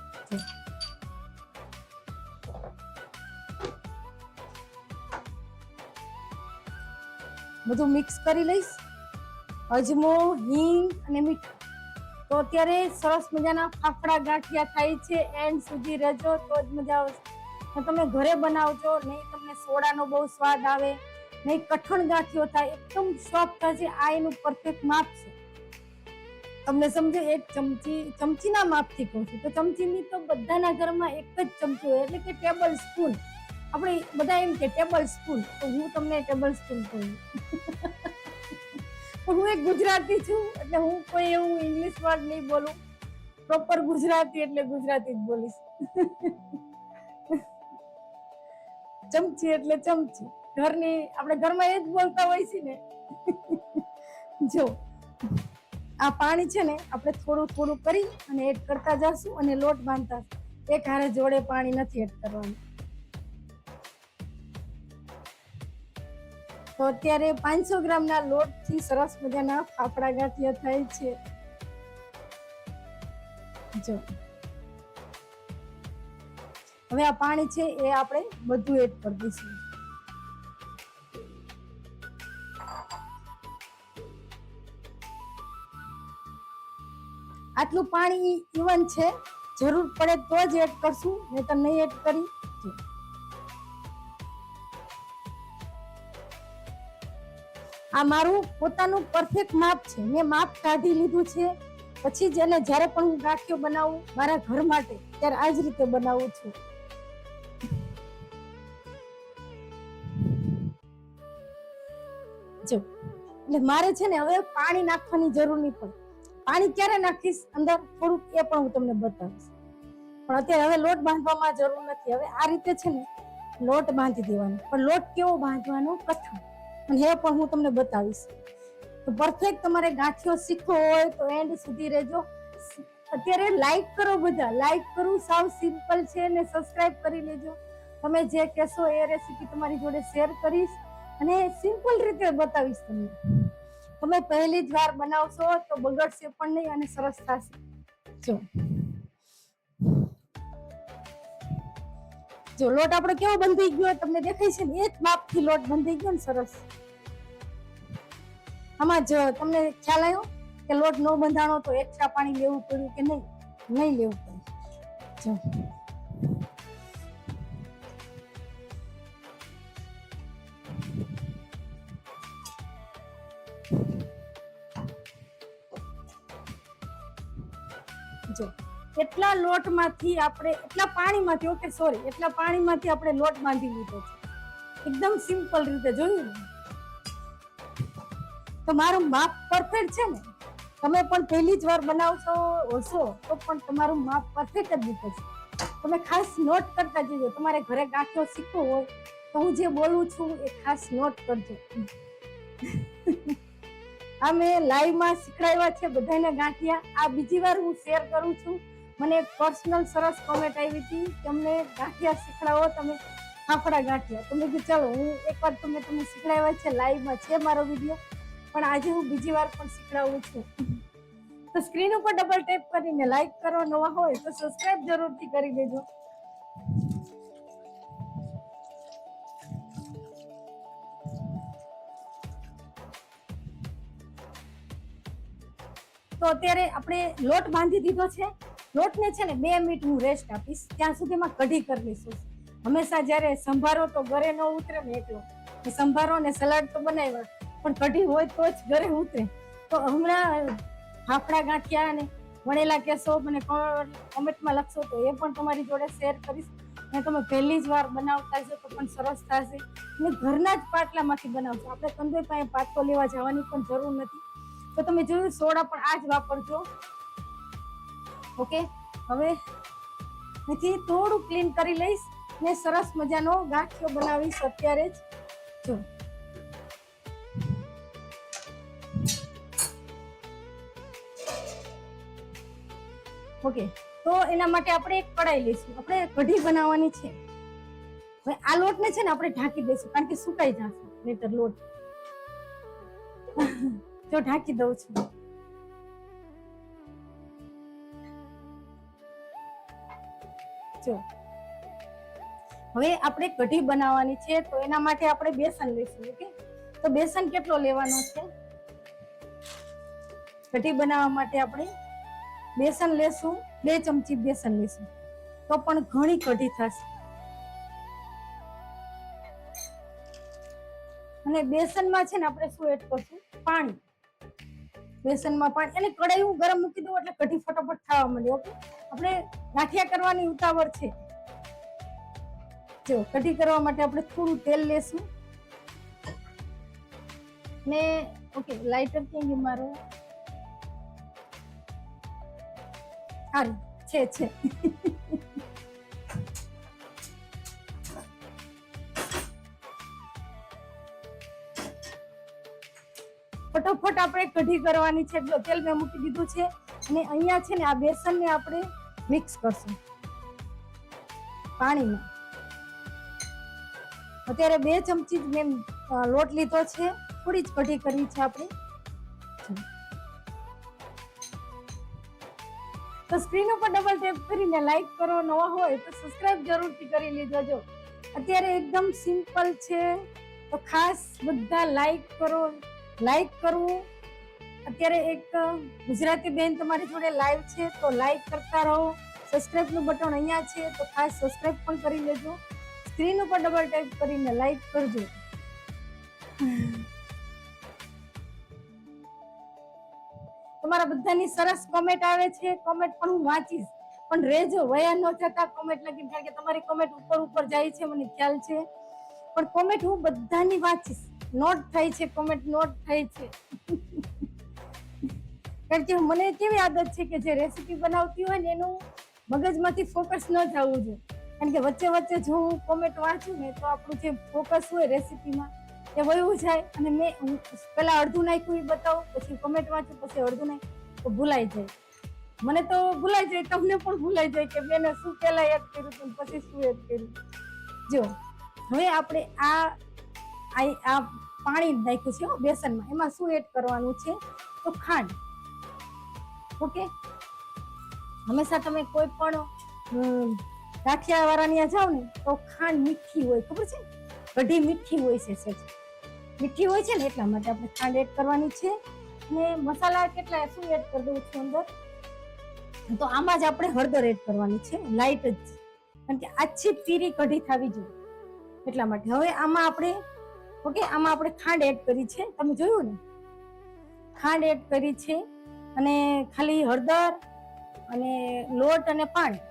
બધું મિક્સ કરી લઈશ, અજમો, હિંગ અને મીઠું. તો અત્યારે સરસ મજાના ફાફડા ગાંઠિયા થાય છે. એન્ડ સુધી રહેજો તો જ મજા આવશે. તમે ઘરે બનાવજો, નહીં તમને સોડાનો બહુ સ્વાદ આવે, નહીં કઠણ ગાંઠિયો થાય, એકદમ સોફ્ટ થશે. આ એનું પરફેક્ટ માપ છે. તમને સમજો, એક ચમચીના માપથી કહું છું. તો ચમચીની તો બધાના ઘરમાં એક જ ચમચી હોય, એટલે કે ટેબલ સ્પૂન. આપણે બધા એમ કે ટેબલ સ્પૂન, તો હું તમને ટેબલ સ્પૂન કહું. હું એક ગુજરાતી છું, એટલે હું કોઈ એવું ઇંગ્લિશ વર્ડ નહીં બોલું. પ્રોપર ગુજરાતી એટલે ગુજરાતી જ બોલીશ. ચમચી એટલે ચમચી. ઘરની આપણે ઘરમાં એ જ બોલતા હોય છે ને. જો આ પાણી છે ને આપણે થોડું થોડું કરી અને એડ કરતા જશું, અને લોટ બાંધતા. એક હારે જોડે પાણી નથી એડ કરવાનું. તો અત્યારે 500 ગ્રામના લોટથી સરસ મજાના ફાફડા ગાંઠિયા થાય છે. જો હવે આ પાણી છે એ આપણે બધું એડ કરી દઈશું. આટલું પાણી ઇવન છે, જરૂર પડે તો જ એડ કરશું, નહીં તો નહીં એડ કરી. આ મારું પોતાનું પરફેક્ટ માપ છે. મેં માપ કાઢી લીધું છે, પછી જ એને જ્યારે પણ હું ગાંઠિયો બનાવું મારા ઘર માટે, ત્યારે આ જ રીતે બનાવું છું. જો એટલે મારે છે ને હવે પાણી નાખવાની જરૂર નહીં પડે. પાણી ક્યારે નાખીશ અંદર થોડુંક, એ પણ હું તમને બતાવીશ. પણ અત્યારે હવે લોટ બાંધવામાં જરૂર નથી. હવે આ રીતે છે ને લોટ બાંધી દેવાનો. પણ લોટ કેવો બાંધવાનો? કઠણ. અને એ પણ હું તમને બતાવીશ. તો પરફેક્ટ તમારે ગાંઠિયો શીખવો હોય તો એન્ડ સુધી રહેજો. અત્યારે લાઈક કરો, બધા લાઈક કરવું સાવ સિમ્પલ છે, ને સબસ્ક્રાઇબ કરી લેજો. તમે જે કહેશો એ રેસીપી તમારી જોડે શેર કરીશ. અને સિમ્પલ રીતે બતાવીશ તમને. તમે પહેલી જ વાર બનાવશો તો બગડશે પણ નહીં અને સરસ થશે. જો લોટ આપણો કેવો બંધાઈ ગયો તમને દેખાય છે ને, એક માપથી લોટ બંધાઈ ગયો ને સરસ. આમાં જો તમને ખ્યાલ આવ્યો કે લોટ ન બંધાણો તો એક્સ્ટ્રા પાણી લેવું પડ્યું કે નહીં? નહીં લેવું પડે. જો એટલા લોટમાંથી આપણે એટલા પાણીમાંથી એટલા પાણીમાંથી આપણે લોટ બાંધી લીધો છે એકદમ સિમ્પલ રીતે. જોયું ને? તો મારું માપ પરફેક્ટ છે ને. તમે પણ પહેલી જ વાર બનાવશો હશો તો પણ તમારું માપ પરફેક્ટ જ નીકળશે. તમે ખાસ નોટ કરતા જજો. તમારે ઘરે ગાંઠિયો શીખવો હોય તો હું જે બોલું છું એ ખાસ નોટ કરજો. આ મેં લાઈવમાં શીખડાવ્યા છે બધાને ગાંઠિયા. આ બીજી વાર હું શેર કરું છું. મને એક પર્સનલ સરસ કોમેન્ટ આવી હતી કે અમને ગાંઠિયા શીખડાવો તમે, ફાફડા ગાંઠિયા. તો મેં કીધું ચાલો હું એકવાર તમને શીખડાવ્યા છે, લાઈવમાં છે મારો વિડીયો, પણ આજે હું બીજી વાર પણ શીખડાવું છું. તો સ્ક્રીન ઉપર ડબલ ટેપ કરીને લાઈક કરો, નવા હોય તો સબસ્ક્રાઇબ જરૂરથી કરી દેજો. તો અત્યારે આપણે લોટ બાંધી દીધો છે. લોટને છે ને 2 મિનિટ હું રેસ્ટ આપીશ. ત્યાં સુધીમાં કઢી કરી લઈશું. હંમેશા જ્યારે સંભારો તો ઘરે ન ઉતરે ને એટલો, સંભારો ને સલાડ તો બનાવ્યા, પણ કઢી હોય તો જ ઘરે ઉતરે. તો હમણાં ફાફડા ગાંઠિયા અને વણેલા કેસો મને કોમેન્ટમાં લખશો તો એ પણ તમારી જોડે શેર કરીશ. અને તમે પહેલી જ વાર બનાવતા છો તો પણ સરસ થશે. અને ઘરના જ પાટલામાંથી બનાવજો. આપણે કંદોઈ પાસે પાટલો લેવા જવાની પણ જરૂર નથી. તો તમે જોયું સોડા પણ આ જ વાપરજો. ઓકે, હવે અહીંથી થોડું ક્લીન કરી લઈશ ને સરસ મજાનો ગાંઠિયો બનાવીશ અત્યારે જ. જો ઓકે, તો એના માટે આપણે એક કઢાઈ લઈશું. આપણે કઢી બનાવવાની છે. હવે આ લોટને છે ને આપણે ઢાંકી દઈશું, કારણ કે સુકાઈ જશે નહીતર લોટ. જો ઢાંકી દઉં છું. જો હવે આપણે કઢી બનાવવાની છે તો એના માટે આપણે બેસન લઈશું. ઓકે, તો બેસન કેટલો લેવાનો છે? કઢી બનાવવા માટે આપણે બેસન લેશું, 2 ચમચી બેસન લેશું તો પણ ઘણી કઢી થશે. અને બેસનમાં છે ને આપણે શું એડ કરશું? પાણી. બેસનમાં પાણી. અને કઢાઈ હું ગરમ મૂકી દઉં એટલે કઢી ફટાફટ થવા માંડે. ઓકે, આપણે ગાંઠિયા કરવાની ઉતાવળ છે. જો કઢી કરવા માટે આપણે થોડું તેલ લેશું ને ઓકે, લાઇટર ક્યાં ગયું મારો? સારું છે. ફટાફટ આપણે કઢી કરવાની છે. જો તેલ મેં મૂકી દીધું છે અને અહીંયા છે ને આ બેસનને આપણે મિક્સ કરશું પાણીમાં. અત્યારે 2 ચમચી મેં લોટ લીધો છે. થોડી જ કઢી કરવી છે આપણે. તો સ્ક્રીન ઉપર ડબલ ટેપ કરીને લાઈક કરો, નવા હોય તો સબસ્ક્રાઇબ જરૂરથી કરી લેજો. જો અત્યારે એકદમ સિમ્પલ છે તો ખાસ બધા લાઈક કરો. લાઈક કરવું. અત્યારે એક ગુજરાતી બેન તમારી જોડે લાઈવ છે તો લાઈક કરતા રહો. સબસ્ક્રાઇબ નું બટન અહીંયા છે તો ખાસ સબસ્ક્રાઇબ પણ કરી લેજો. સ્ક્રીન ઉપર ડબલ ટેપ કરીને લાઈક કરજો. તમારા બધાની સરસ કોમેન્ટ આવે છે. કોમેન્ટ પણ હું વાંચીશ, પણ રેજો વયા ન જતા કોમેન્ટ લખીને, કારણ કે તમારી કોમેન્ટ ઉપર જાય છે મને ખ્યાલ છે. પણ કોમેન્ટ હું બધાની વાંચીશ. નોટ થાય છે, કોમેન્ટ નોટ થાય છે. કારણ કે મને કેવી આદત છે કે જે રેસીપી બનાવતી હોય ને એનું મગજમાંથી ફોકસ ન જવું જોઈએ. કારણ કે વચ્ચે વચ્ચે જો હું કોમેન્ટ વાંચું ને તો આપણું જે ફોકસ હોય રેસીપીમાં એ વયું જાય. અને મેં પેલા અડધું નાખ્યું એ બતાવું, પછી કોમેન્ટ વાંચું, પછી અડધું નાખ્યું તો ભૂલાઈ જાય. મને તો ભૂલાઈ જાય, તમને પણ ભૂલાઈ જાય કે બેને શું પેલા એડ કર્યું હતું પછી શું એડ કર્યું. જો હવે આપણે આ પાણી નાખ્યું છે બેસનમાં. એમાં શું એડ કરવાનું છે તો ખાંડ. ઓકે, હંમેશા તમે કોઈ પણ ગાંઠિયા વાળા ત્યાં જાવ ને તો ખાંડ મીઠી હોય, ખબર છે? કઢી મીઠી હોય છે, સચ મીઠી હોય છે ને એટલા માટે આપણે ખાંડ એડ કરવાની છે. અને મસાલા કેટલા શું એડ કરી દઉં છું અંદર, તો આમાં જ આપણે હળદર એડ કરવાની છે, લાઈટ જ, કારણ કે આછી પીરી કઢી થવી જોઈએ એટલા માટે. હવે આમાં આપણે ઓકે, આમાં આપણે ખાંડ એડ કરી છે, તમે જોયું ને, ખાંડ એડ કરી છે. અને ખાલી હળદર અને લોટ અને પાણી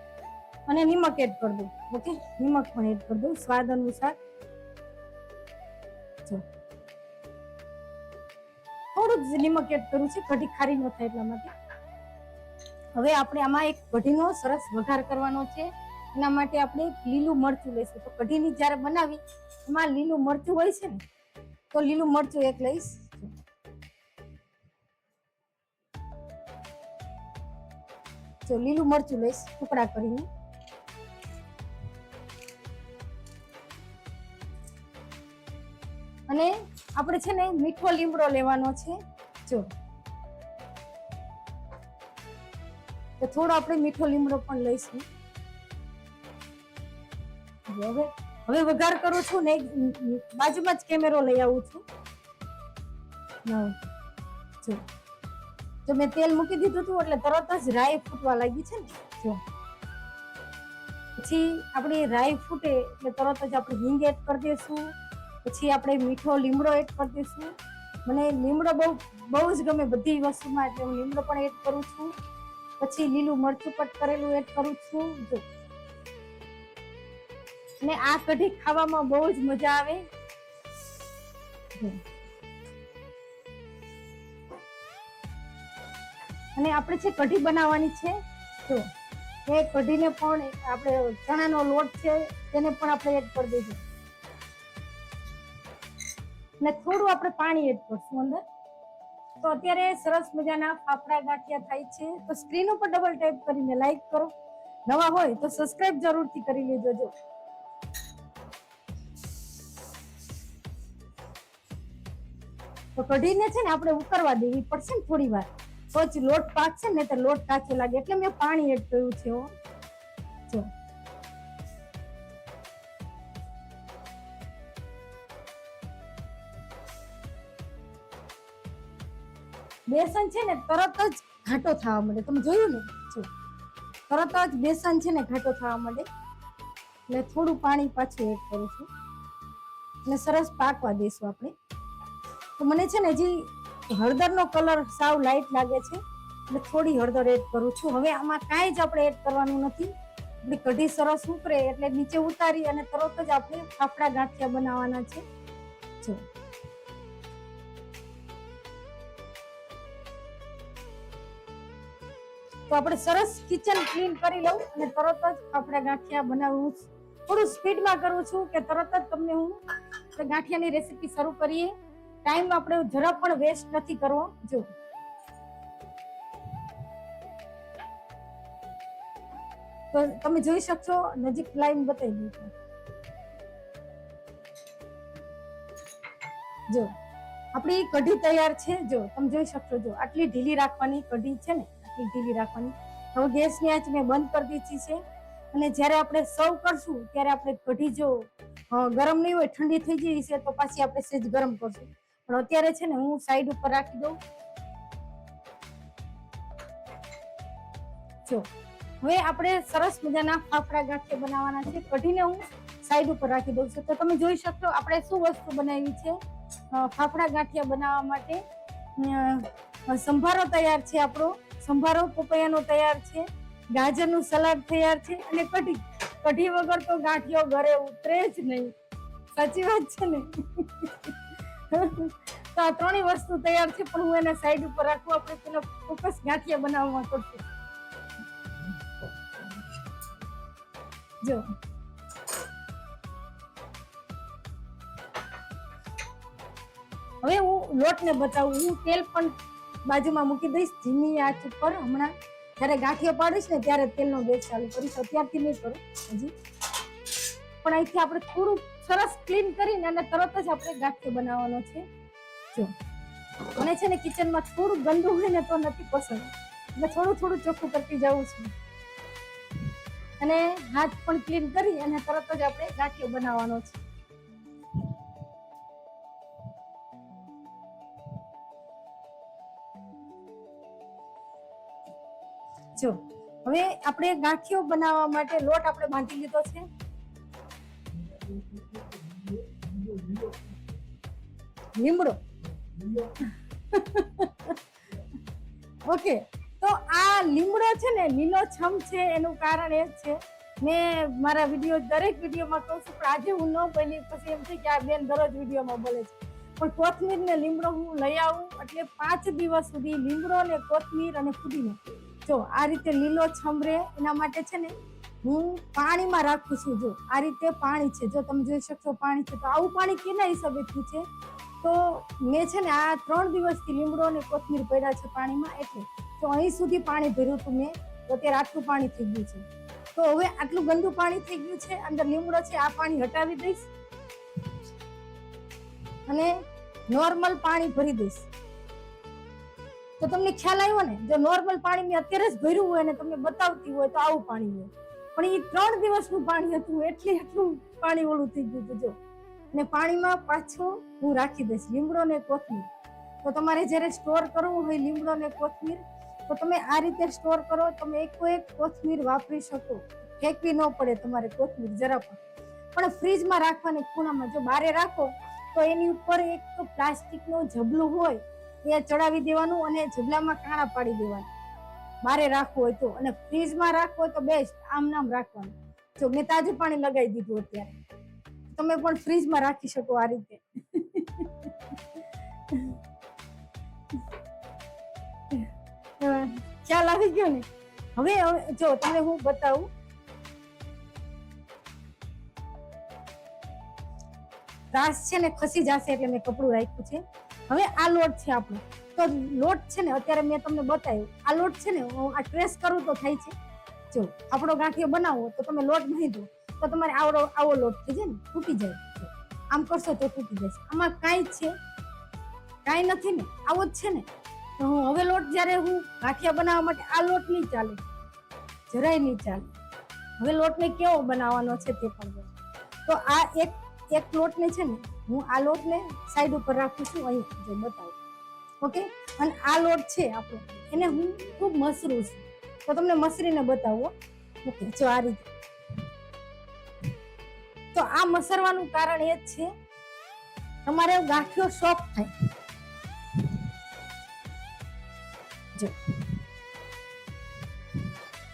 અને નિમક એડ કરી દઉં. ઓકે, નિમક પણ એડ કરી દઉં સ્વાદ અનુસાર. જો થોડુંક જ નિમક એડ કરું છે, કઢી ખારી ન થાય એટલા માટે. હવે આપણે આમાં એક કઢીનો સરસ વઘાર કરવાનો છે. એના માટે આપણે લીલું મરચું લઈશું. તો કઢીની જ્યારે બનાવી એમાં લીલું મરચું હોય છે ને, તો લીલું મરચું એક લઈશ. જો લીલું મરચું લઈશ ટુકડા કરીને. અને આપણે છે ને મીઠો લીમડો લેવાનો છે. જો તો થોડો આપણે મીઠો લીમડો પણ લઈશું. હવે વઘાર કરું છું ને, બાજુમાં જ કેમેરો લઈ આવું છું. જો મેં તેલ મૂકી દીધું હતું એટલે તરત જ રાઈ ફૂટવા લાગી છે ને. જો પછી આપણી રાઈ ફૂટે એટલે તરત જ આપણે હિંગ એડ કરી દઈશું. પછી આપણે મીઠો લીમડો એડ કરી દઈશું. મને લીમડો બહુ જ ગમે બધી વસ્તુમાં, એટલે હું લીમડો પણ એડ કરું છું. પછી લીલું મરચું કટ કરેલું એડ કરું છું. જો અને આ કઢી ખાવામાં બહુ જ મજા આવે. અને આપણે છે કઢી બનાવવાની છે. જો એ કઢીને પણ આપણે ચણાનો લોટ છે તેને પણ આપણે એડ કરી દઈશું. અને થોડું આપણે પાણી એડ કરશું અંદર. તો અત્યારે સરસ મજાના ફાફડા ગાંઠિયા થાય છે. તો સ્ક્રીન ઉપર ડબલ ટેપ કરીને લાઈક કરો. નવા હોય તો સબસ્ક્રાઇબ જરૂરથી કરી લેજો. જો તો કઢીને છે ને આપણે ઉકળવા દેવી પડશે ને થોડી વાર, તો જ લોટ પાકશે ને, તો લોટ કાચો લાગે. એટલે મેં પાણી એડ કર્યું છે. જો બેસન છે ને તરત જ ઘાટો થવા માંડે, તમે જોયું ને. જો તરત જ બેસન છે ને ઘાટો થવા માંડે એટલે થોડું પાણી પાછું એડ કરું છું અને સરસ પાકવા દઈશું આપણે. તો મને છે ને હજી હળદરનો કલર સાવ લાઈટ લાગે છે એટલે થોડી હળદર એડ કરું છું. હવે આમાં કાંઈ જ આપણે એડ કરવાનું નથી. આપણી કઢી સરસ ઉકળે એટલે નીચે ઉતારી અને તરત જ આપણે ફાફડા ગાંઠિયા બનાવવાના છે. જો તો આપણે સરસ કિચન ક્લીન કરી લઉં અને તરત જ ફાફડા ગાંઠિયા બનાવું. થોડું સ્પીડમાં કરું છું કે તરત જ તમને હું ગાંઠિયાની રેસીપી શરૂ કરીએ. ટાઈમ આપણે જરા પણ વેસ્ટ નથી કરવો. જો તો તમે જોઈ શકશો, નજીક લાઈન બતાવી દઉં. જો આપણી કઢી તૈયાર છે. જો તમે જોઈ શકશો, જો આટલી ઢીલી રાખવાની કઢી છે ને, આટલી ઢીલી રાખવાની. હવે ગેસની આંચ મેં બંધ કરી દીધી છે. અને જ્યારે આપણે સર્વ કરશું ત્યારે આપણે કઢી જો ગરમ નહીં હોય, ઠંડી થઈ ગઈ છે, તો પાછી આપણે સેજ ગરમ કરશું. પણ અત્યારે છે ને હું સાઈડ ઉપર રાખી દઉં. જો હવે આપણે સરસ મજાના ફાફડા ગાંઠિયા બનાવવાના છે. કઢીને હું સાઈડ ઉપર રાખી દઉં છું. તો તમે જોઈ શકશો આપણે શું વસ્તુ બનાવી છે. ફાફડા ગાંઠિયા બનાવવા માટે સંભારો તૈયાર છે. આપણો સંભારો પપૈયાનો તૈયાર છે. ગાજરનું સલાડ તૈયાર છે. અને કઢી વગર તો ગાંઠિયો ઘરે ઉતરે જ નહીં. સાચી વાત છે ને. તો આ ત્રણેય વસ્તુ તૈયાર છે, પણ હું એને સાઈડ ઉપર રાખું. આપણે પેલો ફોકસ ગાંઠિયા બનાવવામાં કરશું. જો હવે હું લોટને બતાવું. હું તેલ પણ બાજુમાં મૂકી દઈશ ધીમી આંચ ઉપર. હમણાં જ્યારે ગાંઠિયા પાડીશ ને ત્યારે તેલનો ગેસ ચાલુ કરીશ. અત્યારથી નહીં કરું હજી. પણ અહીંથી આપણે થોડું સરસ ક્લીન કરીને અને તરત જ આપણે ગાંઠિયો બનાવવાનો છે. જો મને છે ને કિચનમાં થોડું ગંદુ હોય ને તો નથી પસંદ, એટલે થોડું થોડું ચોખ્ખું કરતી જાઉં છું. અને હાથ પણ ક્લીન કરી અને તરત જ આપણે ગાંઠિયો બનાવવાનો છે. જો હવે આપણે ગાંઠિયો બનાવવા માટે લોટ આપણે બાંધી લીધો છે. લીમડો ઓકે, તો આ લીમડો છે ને લીલો છમ છે, એનું કારણ એ છે મેં મારા વિડીયો દરેક વિડીયોમાં કહું છું, પણ આજે હું ન બોલી પછી એમ છે કે આ બેન દરરોજ વિડીયોમાં બોલે છે. પણ કોથમીર ને લીમડો હું લઈ આવું એટલે 5 દિવસ સુધી લીમડો ને કોથમીર અને ફુદીનો જો આ રીતે લીલો છમ રહે એના માટે છે ને હું પાણીમાં રાખું છું. જો આ રીતે પાણી છે, જો તમે જોઈ શકશો પાણી છે. તો આવું પાણી કેના હિસાબે થયું છે? તો મેં છે ને આ 3 દિવસથી લીમડો અને કોથમીર પડ્યા છે પાણીમાં, એટલે તો અહીં સુધી પાણી ભર્યું હતું મેં, તો અત્યારે આટલું પાણી થઈ ગયું છે. તો હવે આટલું ગંદુ પાણી થઈ ગયું છે, અંદર લીમડો છે, આ પાણી હટાવી દઈશ અને નોર્મલ પાણી ભરી દઈશ. તો તમને ખ્યાલ આવ્યો ને, જો નોર્મલ પાણી મેં અત્યારે જ ભર્યું હોય ને તમને બતાવતી હોય તો આવું પાણી હોય, પણ એ 3 દિવસનું પાણી હતું એટલે એટલું પાણી ઓળું થઈ ગયું હતું. જો ને પાણીમાં પાછું હું રાખી દઈશ લીમડો ને કોથમીર. તો તમારે જ્યારે સ્ટોર કરવું હોય લીમડો ને કોથમીર તો તમે આ રીતે સ્ટોર કરો. તમે એક કોથમીર વાપરી શકો, ફેંકવી ન પડે તમારે કોથમીર જરા પણ ફ્રીજમાં રાખવાની ખૂણામાં. જો બારે રાખો તો એની ઉપર એક પ્લાસ્ટિકનું જબલું હોય એ ચડાવી દેવાનું અને જબલામાં કાણા પાડી દેવાના, બારે રાખવું હોય તો. અને ફ્રીજમાં રાખવું હોય તો બેસ્ટ આમ નામ રાખવાનું. જો મેં તાજું પાણી લગાવી દીધું અત્યારે, તમે પણ ફ્રીજમાં રાખી શકો આ રીતે. ખ્યાલ આવી ગયો ને? હવે જો તમને હું બતાવું, રાસ છે ને ખસી જશે એટલે મેં કપડું રાખ્યું છે. હવે આ લોટ છે આપણો, તો લોટ છે ને અત્યારે મેં તમને બતાવ્યું, આ લોટ છે ને હું આ ટ્રેસ કરું તો થાય છે. જો આપણો ગાંઠિયો બનાવો તો તમે લોટ નહીં દો તો તમારે આવો લોટ થઈ જાય ને, તૂટી જાય. આમ કરશો તો તૂટી જશે. આમાં કાંઈ છે? કાંઈ નથી ને, આવો જ છે ને. તો હું હવે લોટ જ્યારે હું ગાંઠિયા બનાવવા માટે આ લોટ નહીં ચાલે, જરાય નહીં ચાલે. હવે લોટને કેવો બનાવવાનો છે તે પણ. તો આ એક લોટને છે ને હું આ લોટને સાઈડ ઉપર રાખું છું, અહીં જો બતાવું. ઓકે, અને આ લોટ છે આપણો, એને હું ખૂબ મસરું છું. તો તમને મસરીને બતાવો. ઓકે, જો આ રીતે. તો આ મસરવાનું કારણ એ જ છે તમારે ગાંઠિયો સોફ્ટ થાય. જો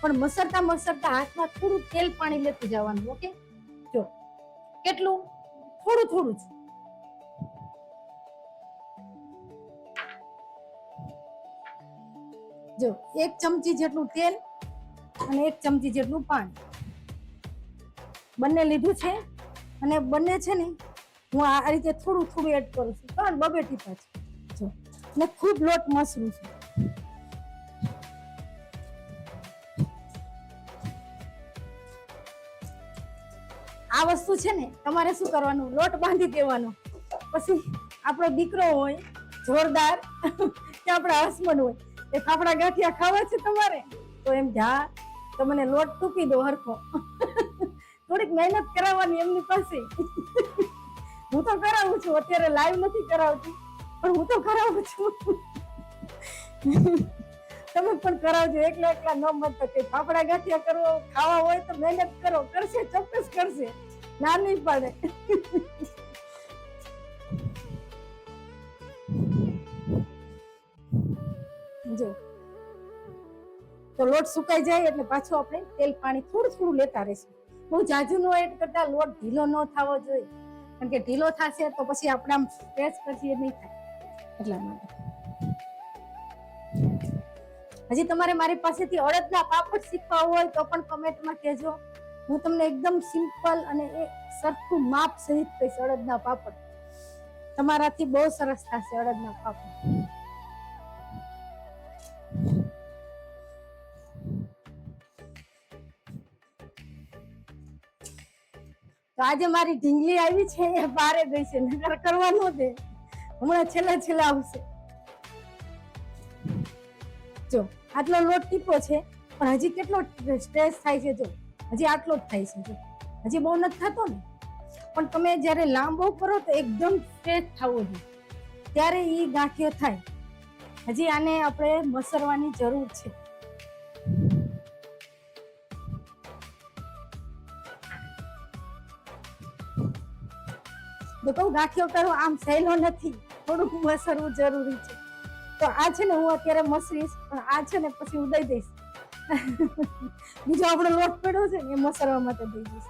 પણ મસરતા મસરતા હાથમાં થોડું તેલ પાણી લેતું જવાનું. ઓકે, જો કેટલું? થોડું થોડું જ. જો 1 ચમચી જેટલું તેલ અને 1 ચમચી જેટલું પાણી બંને લીધું છે. અને બંને છે ને હું આ રીતે થોડું થોડું એડ કરું છું, કારણ 2 ટીપા છે. જો ને ખૂબ લોટ મસરું છું. આ વસ્તુ છે ને તમારે શું કરવાનું, લોટ બાંધી દેવાનો. પછી આપણો દીકરો હોય જોરદાર કે આપણા હસબન્ડ હોય, એ ફાફડા ગાંઠિયા ખાવા છે તમારે તો એમ જા તમને લોટ તૂકી દો હરખો. થોડીક મહેનત કરાવવાની એમની પાસે. હું તો કરાવું છું, અત્યારે લાઈવ નથી કરાવતી પણ હું તો કરાવું છું. તમે પણ કરાવજો, એકલા એકલા ન મત કે ફાફડા ગાંઠિયા કરો ખાવા હોય તો મહેનત કરો. કરશે, ચોક્કસ કરશે, ના નહીં પાડે. જો તો લોટ સુકાઈ જાય એટલે પાછું આપણે તેલ પાણી થોડું થોડું લેતા રહીશું. બહુ જાજુ નો એડ કરતા, લોટ ઢીલો ન થવો જોઈએ, કારણ કે ઢીલો થશે તો પછી આપણે આમ પ્રેસ કરશે નહીં થાય, એટલા માટે. હજી તમારે મારી પાસેથી અડદના પાપડ શીખવા હોય તો પણ કમેન્ટમાં કહેજો. હું તમને એકદમ સિમ્પલ અને એક સરખું માપ સહિત કહીશ. અડદના પાપડ તમારાથી બહુ સરસ થશે. અડદના પાપડ તો આજે મારી ઢીંગલી આવી છે એ બારે ગઈ છે, નકર કરવા ન દે, હમણાં છેલ્લા આવશે. જો આટલો લોટ ટીપો છે પણ હજી કેટલો સ્ટ્રેસ થાય છે, જો હજી આટલો જ થાય છે, જો હજી બહુ નથી થતો ને. પણ તમે જ્યારે લાંબો કરો તો એકદમ સ્ટ્રેચ થવો જોઈએ, ત્યારે એ ગાંઠિયો થાય. હજી આને આપણે મસરવાની જરૂર છે. તો કહું ગાંઠિયો કરવો આમ સહેલો નથી, થોડુંક મસરવું જરૂરી છે. તો આ છે ને હું અત્યારે મસરીશ, પણ આ છે ને પછી ઉડાઈ દઈશ. બીજો આપણો લોટ પડ્યો છે ને એ મસરવા માટે દઈ દઈશ.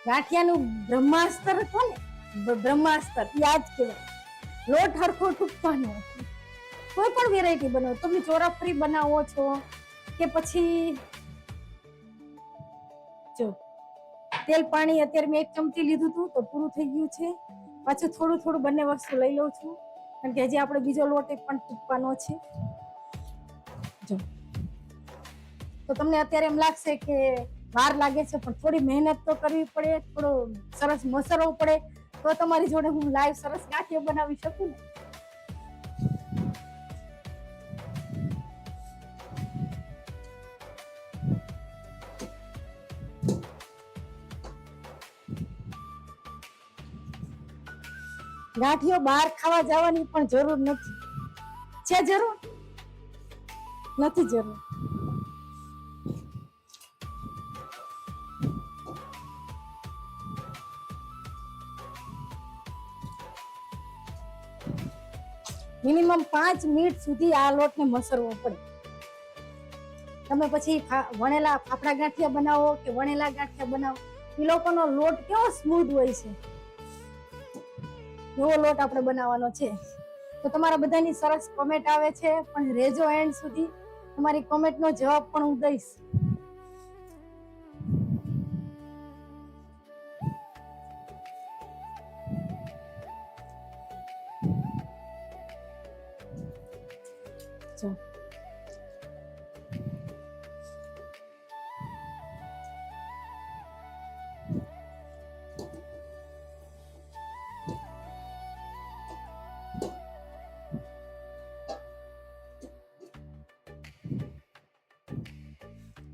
ગાંઠિયાનું બ્રહ્માસ્ત્ર હતો ને, બ્રહ્માસ્ત્ર યાદ કહેવાય. લોટ હરખો ટૂંકવાનો, કોઈ પણ વેરાયટી બનાવો, તમે ચોરાફરી બનાવો છો કે પછી જો તેલ પાણી અત્યારે મેં 1 ચમચી લીધું હતું તો પૂરું થઈ ગયું છે. પાછું થોડું બંને વસ્તુ લઈ લઉં છું, કારણ કે હજી આપણે બીજો લોટ પણ ટૂંકવાનો છે. જો તો તમને અત્યારે એમ લાગશે કે વાર લાગે છે, પણ થોડી મહેનત તો કરવી પડે, થોડો સરસ મસરવો પડે, તો તમારી જોડે હું લાઈવ સરસ ગાંઠિયો બનાવી શકું ને. ગાંઠિયો બહાર ખાવા જવાની પણ જરૂર નથી. છે જરૂર? નથી જરૂર. મિનિમમ 5 મિનિટ સુધી આ લોટને મસરવો પડે. તમે પછી વણેલા ફાફડા ગાંઠિયા બનાવો કે વણેલા ગાંઠિયા બનાવો, એ લોકોનો લોટ કેવો સ્મૂથ હોય છે, એવો લોટ આપણે બનાવવાનો છે. તો તમારા બધાની સરસ કોમેન્ટ આવે છે, પણ રેજો એન્ડ સુધી, તમારી કોમેન્ટનો જવાબ પણ હું દઈશ.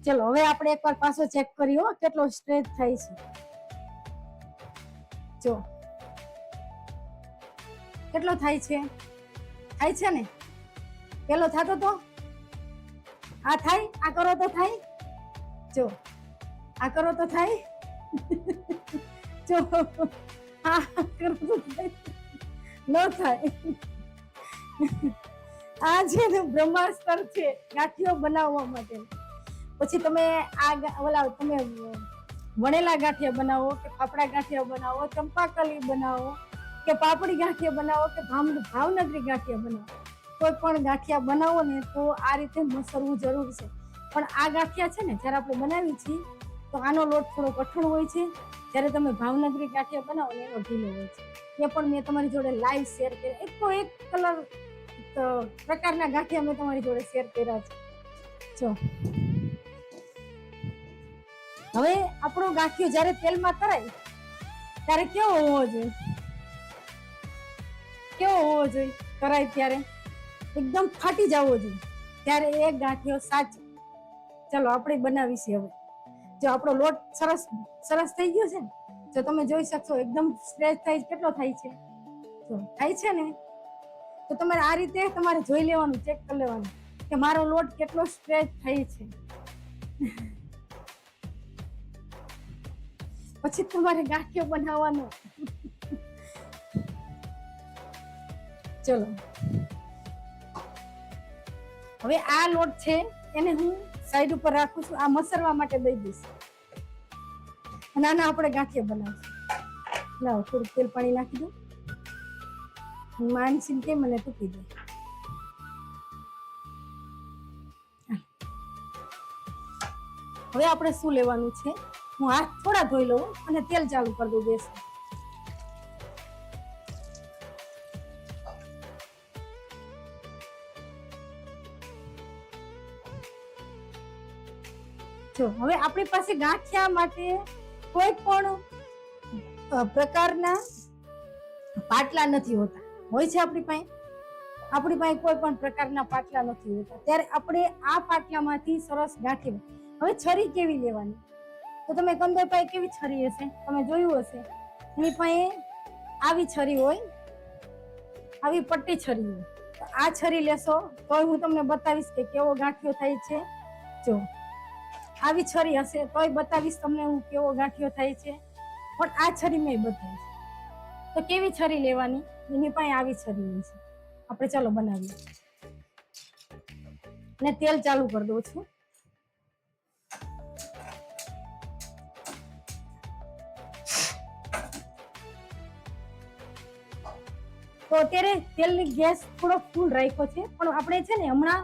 ચલો હવે આપણે એકવાર પાછો ચેક કરીએ કેટલો સ્ટ્રેચ થાય છે. જો કેટલો થાય છે, થાય છે ને? પેલો થતો તો આ થાય, આ કરો તો થાય, જો આ કરો તો થાય, જો આ કરો તો થાય, ન થાય. આ છે ને બ્રહ્માસ્ત્ર છે ગાંઠિયો બનાવવા માટે. પછી તમે તમે વણેલા ગાંઠિયા બનાવો કે ફાફડા ગાંઠિયા બનાવો, ચંપાકલી બનાવો કે પાપડી ગાંઠિયા બનાવો કે ભાવનગરી ગાંઠિયા બનાવો, કોઈ પણ ગાંઠિયા બનાવો ને તો આ રીતે મસરવું જરૂર છે. પણ આ ગાંઠિયા છે ને જ્યારે આપણે બનાવી છીએ તો આનો લોટ થોડો કઠણ હોય છે, જ્યારે તમે ભાવનગરી ગાંઠિયા બનાવો ને એનો ઢીલો હોય છે. એ પણ મેં તમારી જોડે લાઈવ શેર કર્યા, એક પ્રકારના ગાંઠિયા મેં તમારી જોડે શેર કર્યા છે. જો હવે આપણો ગાંઠિયો જ્યારે તેલમાં તળાય ત્યારે કેવો હોવો જોઈએ? તળાય ત્યારે એકદમ ફાટી જવો જોઈએ, ત્યારે એ ગાંઠિયો સાચો. ચાલો આપણે બનાવીશું હવે. જો આપણો લોટ સરસ થઈ ગયો છે ને, જો તમે જોઈ શકશો એકદમ સ્ટ્રેચ થાય, કેટલો થાય છે, જો થાય છે ને. તો તમારે આ રીતે તમારે જોઈ લેવાનું, ચેક કરી લેવાનું કે મારો લોટ કેટલો સ્ટ્રેચ થાય છે. પછી તમારે ગાંઠિયો બનાવવાનો. ચલો હવે આ લોટ છે એને હું સાઈડ ઉપર રાખું છું, આ મસરવા માટે દઈ દઈશ. નાના આપણે ગાંઠિયા બનાવશું. લાવો થોડું તેલ પાણી નાખી દો, માનસીન કે મને ટૂંકી દે. હવે આપણે શું લેવાનું છે, હું હાથ થોડા ધોઈ લઉં અને તેલ ચાલુ કરી દઉં ગેસ. જો હવે આપણી પાસે ગાંઠિયા માટે કોઈ પણ પ્રકારના પાટલા નથી હોતા. હોય છે આપણી પાસે કોઈ પણ પ્રકારના પાટલા નથી હોતા. ત્યારે આપણે આ પાટલામાંથી સરસ ગાંઠિયા. હવે છરી કેવી લેવાની? તો તમે કંદર પાસે કેવી છરી હશે, તમે જોયું હશે, એની પાસે આવી છરી હોય, આવી પટ્ટી છરી હોય. તો આ છરી લેશો તો હું તમને બતાવીશ કે કેવો ગાંઠિયો થાય છે. જો આવી છરી હશે તોય બતાવીશ તમને હું કેવો ગાંઠિયો થાય છે. પણ આ છરી મેં બતાવીશ. તો કેવી છરી લેવાની? એની પાસે આવી છરી હોય છે. આપણે ચાલો બનાવીએ. અને તેલ ચાલુ કરી દઉં છું. તો અત્યારે તેલની ગેસ થોડો ફૂલ રાખ્યો છે, પણ આપણે છે ને હમણાં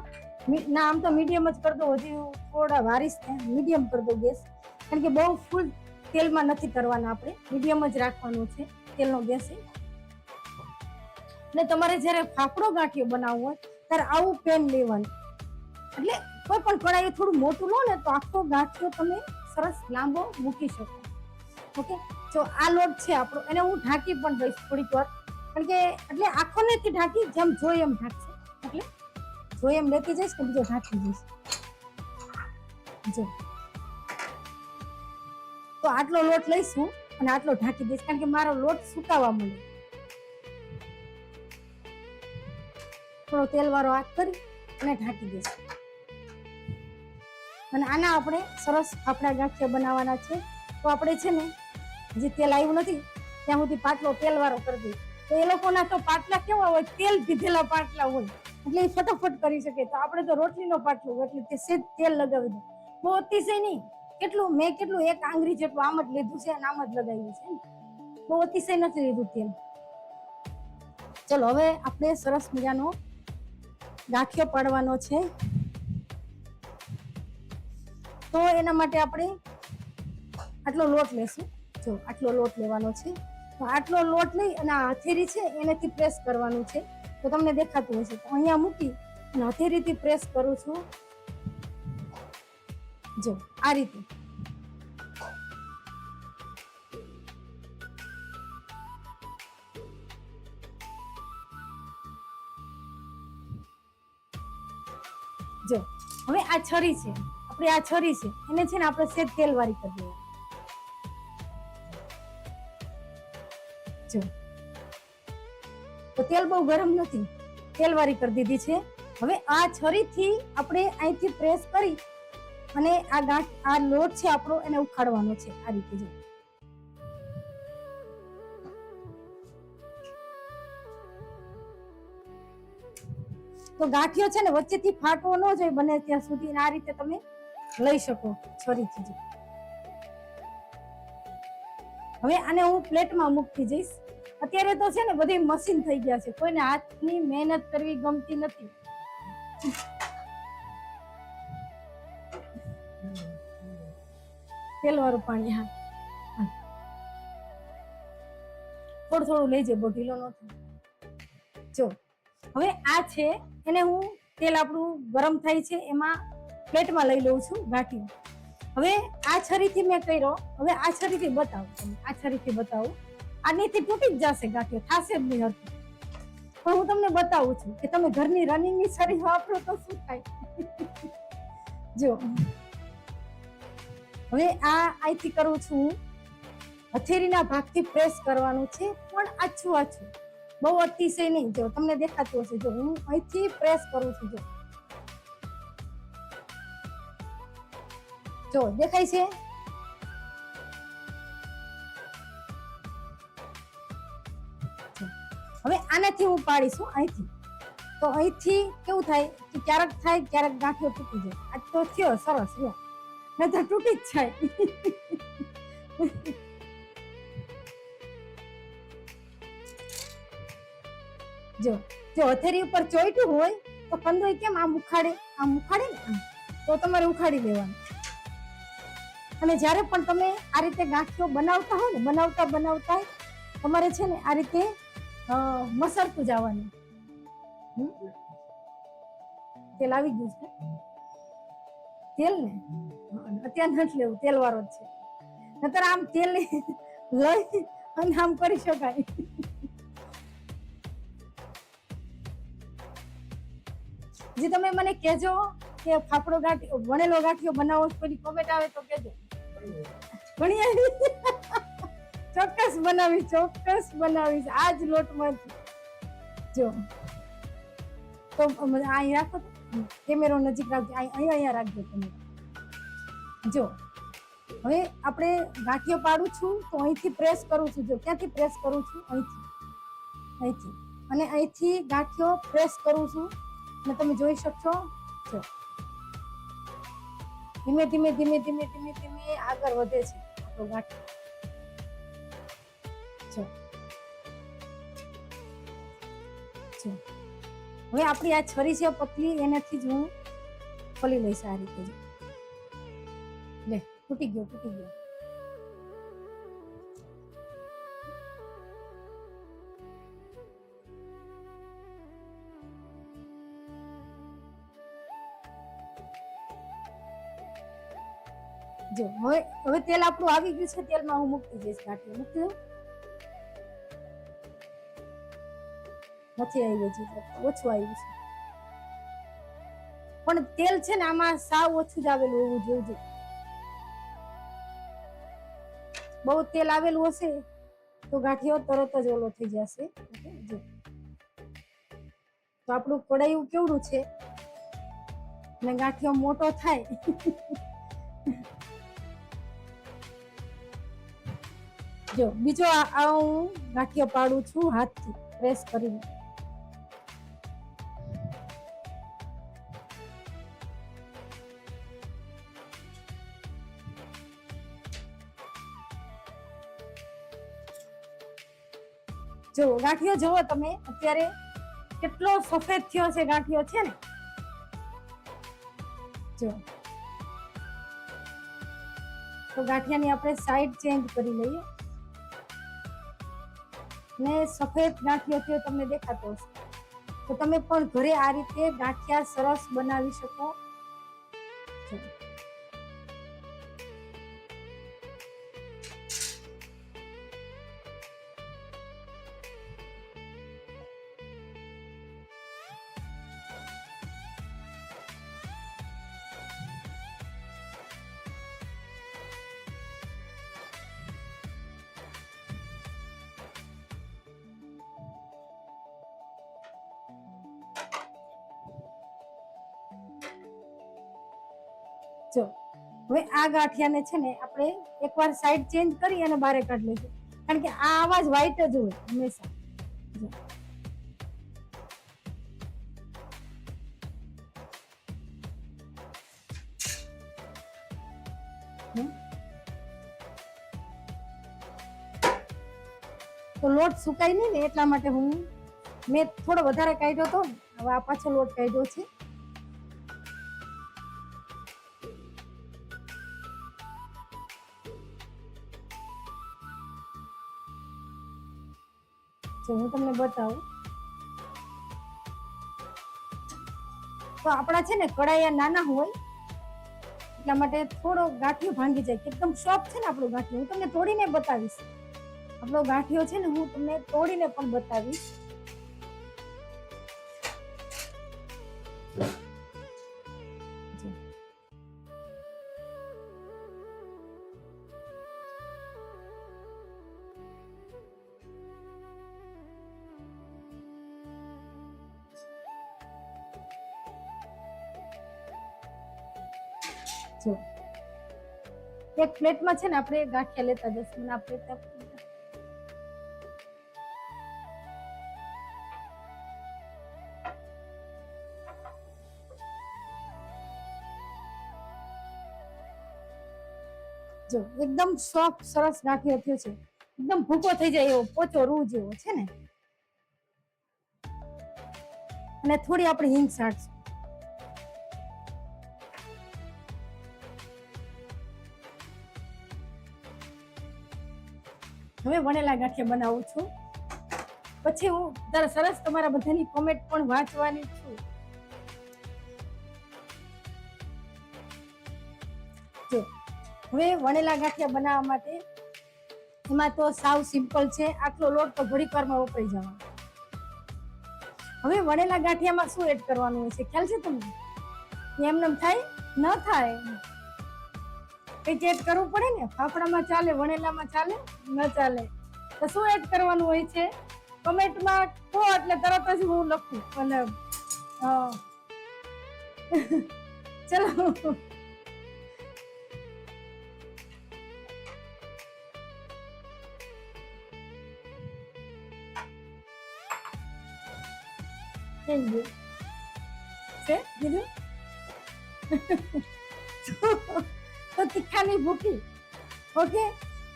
ના, આમ તો મીડિયમ જ કરી દો. હજી થોડા વારીશ મીડિયમ કરી દો ગેસ, કારણ કે બહુ ફૂલ તેલમાં નથી કરવાના, આપણે મીડિયમ જ રાખવાનો છે તેલનો ગેસ. ને તમારે જ્યારે ફાફડો ગાંઠિયો બનાવવો હોય ત્યારે આવું પેન લેવાનું. એટલે કોઈ પણ કડાઈ થોડું મોટું લો ને તો આખો ગાંઠિયો તમે સરસ લાંબો મૂકી શકો. ઓકે, જો આ લોટ છે આપણો, એને હું ઢાંકી પણ દઈશ થોડીક વાર, કારણ કે એટલે આખો નથી ઢાંકી, જેમ જોઈએ એમ ઢાંકશે. એટલે જોઈએ એમ લેતી જઈશ ને બીજો ઢાંકી દઈશ. જો તો આટલો લોટ લઈશું અને આટલો ઢાંકી દઈશ, કારણ કે મારો લોટ સુકાવા મળે. થોડો તેલ વાળો હાથ કરી અને ઢાંકી દઈશ. અને આના આપણે સરસ ફાફડા ગાંઠિયા બનાવવાના છે. તો આપણે છે ને જે તેલ આવ્યું નથી ત્યાં સુધી પાટલો તેલ વાળો કરી દઈએ. તો એ લોકોના તો પાટલા કેવા હોય, તેલ પીધેલા પાટલા હોય, એટલે એ ફટાફટ કરી શકે. તો આપણે તો રોટલીનો પાટલો હોય એટલે તે સેજ તેલ લગાવી દો. બહુ અતિશય નહીં, મેં કેટલું એક આંગળી જેટલું આમ જ લીધું છે અને આમ જ લગાવ્યું છે. બહુ અતિશય નથી લીધું તેલ. ચલો હવે આપણે સરસ મજાનો ગાંઠિયો પાડવાનો છે. તો એના માટે આપણે આટલો લોટ લેશું. જો આટલો લોટ લેવાનો છે. તો આટલો લોટ લઈ અને આ હથેળી છે એનાથી પ્રેસ કરવાનું છે. તો તમને દેખાતું હશે. તો અહીંયા મૂકી અને હથેળીથી પ્રેસ કરું છું. જો આ રીતે. જો હવે આ છરી છે, આપણે આ છરી છે એને છે ને આપણે સેજ તેલ વાળી કરી દેવાની. જો તો તેલ બહુ ગરમ નથી, તેલ વાળી કરી દીધી છે. હવે આ છરીથી આપણે અહીંથી પ્રેસ કરી અને આ લોટ છે આપણો એને ઉખાડવાનો છે આ રીતે. જો તો ગાંઠિયો છે ને વચ્ચેથી ફાટવો ન જોઈએ બને ત્યાં સુધી. આ રીતે તમે લઈ શકો છરીથી. હવે આને હું પ્લેટમાં મૂકતી જઈશ. અત્યારે તો છે ને બધી મશીન થઈ ગયા છે, કોઈને હાથની મહેનત કરવી ગમતી નથી. તેલ વાળું પાણી, હા થોડું થોડું લેજે, બહુ ઢીલો નથી. જો હવે આ છે એને હું તેલ આપણું ગરમ થાય છે એમાં પ્લેટમાં લઈ લઉં છું ગાંઠિયો. હવે આ છરીથી મેં કર્યો, હવે આ છરીથી બતાવું તમને. આ છરીથી બતાવું, આનીથી તૂટી જ જશે ગાંઠિયો, થાશે જ નહીં હરખું. પણ હું તમને બતાવું છું કે તમે ઘરની રનિંગની છરી વાપરો તો શું થાય. જો હવે આ અહીંથી કરું છું, હથેળીના ભાગથી પ્રેસ કરવાનું છે, પણ આછું આછું, બહુ અતિશય નહીં. જો તમને દેખાતું હશે, જો હું અહીંથી પ્રેસ કરું છું. જો દેખાય છે? હવે આનાથી હું પાડીશું અહીંથી. તો અહીંથી કેવું થાય કે ક્યારેક થાય ક્યારેક ગાંઠિયો તૂટી જાય. આ તો થયો સરસ, જો નહીં તો તૂટી જ જાય. જો હથેળી ઉપર ચોઈટું હોય તો કંદોઈ કેમ આમ ઉખાડે ને આમ, તો તમારે ઉખાડી લેવાનું. અને જ્યારે પણ તમે આ રીતે ગાંઠિયો બનાવતા હોય ને, બનાવતા તમારે છે ને આ રીતે મસળતું જવાનું. તેલ આવી ગયું છે, તેલ ને અત્યારે નથી લેવું, તેલ વાળો જ છે, નતર આમ તેલ લઈ અને આમ કરી શકાય. જે તમે મને કહેજો કે ફાફડો ગાંઠિયો, વણેલો ગાંઠિયો બનાવો, કોઈ કોમેન્ટ આવે તો કહેજો. ઘણી આવી ચોક્કસ બનાવીશ આ જ લોટમાંથી. જો તો અહીં રાખો, કેમેરો નજીક રાખજો, અહીંયા રાખજો તમે. જો હવે આપણે ગાંઠિયો પાડું છું તો અહીંથી પ્રેસ કરું છું. જો ક્યાંથી પ્રેસ કરું છું? અહીંથી અને અહીંથી ગાંઠિયો પ્રેસ કરું છું અને તમે જોઈ શકશો. જો ધીમે ધીમે આગળ વધે છે આપણો ગાંઠિયો. જો હવે આપણી આ છરી છે પતલી, એનાથી જ હું ફોલી લઈશ આ રીતે. લે તૂટી ગયો. જો હવે તેલ આપણું આવી ગયું છે, તેલમાં હું મૂકતી જઈશ ગાંઠિયો. મૂકી દઉં. નથી આવ્યું છે, ઓછું આવ્યું છે, પણ તેલ છે ને આમાં સાવ ઓછું જ આવેલું હોવું જોઈએ. બહુ તેલ આવેલું હશે તો ગાંઠિયો તરત જ ઓલો થઈ જશે. જો તો આપણું કડાયું કેવડું છે અને ગાંઠિયો મોટો થાય. જો બીજો આ હું ગાંઠિયો પાડું છું હાથથી પ્રેસ કરીને. જો ગાંઠિયો જોવો તમે અત્યારે કેટલો સફેદ થયો છે ગાંઠિયો, છે ને. જો તો ગાંઠિયાની આપણે સાઈડ ચેન્જ કરી લઈએ ને સફેદ ગાંઠિયો થયો તમને દેખાતો હશે. તો તમે પણ ઘરે આ રીતે ગાંઠિયા સરસ બનાવી શકો. જો હવે આ ગાંઠિયાને છે ને આપણે એકવાર સાઈડ ચેન્જ કરી અને બહાર કાઢી લઈશું, કારણ કે આ આવા જ વ્હાઈટ જ હોય હંમેશા. તો લોટ સુકાય નહીં ને એટલા માટે મેં થોડો વધારે કાઢ્યો હતો. હવે આ પાછો લોટ કાઢ્યો છે. હું તમને બતાવું તો આપણા છે ને કડાયા નાના હોય એટલા માટે થોડો ગાંઠિયો ભાંગી જાય. એકદમ સોફ્ટ છે ને આપણો ગાંઠિયો. હું તમને તોડીને બતાવીશ. આપણો ગાંઠિયો છે ને હું તમને તોડીને પણ બતાવીશ. જો એક પ્લેટમાં છે ને આપણે ગાંઠિયા લેતા જઈશું અને આ પ્લેટ જો એકદમ સોફ્ટ સરસ ગાંઠિયો થયો છે. એકદમ ભૂકો થઈ જાય એવો, પોચો રૂ જેવો છે ને. અને થોડી આપણે હિંગ છાંટશું. હવે વણેલા ગાંઠિયા બનાવું છું. પછી હું સરસ તમારા બધાની કોમેન્ટ પણ વાંચવાની છું. જો હવે વણેલા ગાંઠિયા બનાવવા માટે એમાં તો સાવ સિમ્પલ છે. આટલો લોટ તો ઘડીક વારમાં વપરાઈ જવાનો. હવે વણેલા ગાંઠિયામાં શું એડ કરવાનું હોય છે ખ્યાલ છે તમને? એમને થાય ન થાય, કંઈક એડ કરવું પડે ને. ફાફડામાં ચાલે, વણેલામાં ચાલે ન ચાલે. તો શું એડ કરવાનું હોય છે કમેન્ટમાં કહો એટલે તરત જ હું લખું. અને ચલો કીધું તો તીખાની ભૂખી. ઓકે,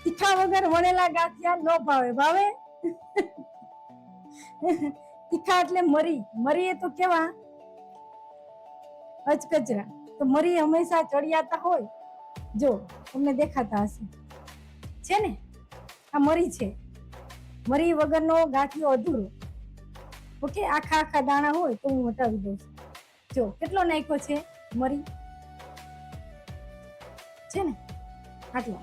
તીખા વગર વણેલા ગાંઠિયા ન ભાવે. ભાવે? તીખા એટલે મરી. મરી એ તો કેવા અચકચરા. તો મરી હંમેશા ચડિયાતા હોય. જો તમને દેખાતા હશે, છે ને? આ મરી છે. મરી વગરનો ગાંઠિયો અધૂરો. ઓકે, આખા આખા દાણા હોય તો હું હટાવી દઉં છું. જો કેટલો નાખ્યો છે મરી, છે ને? આટલો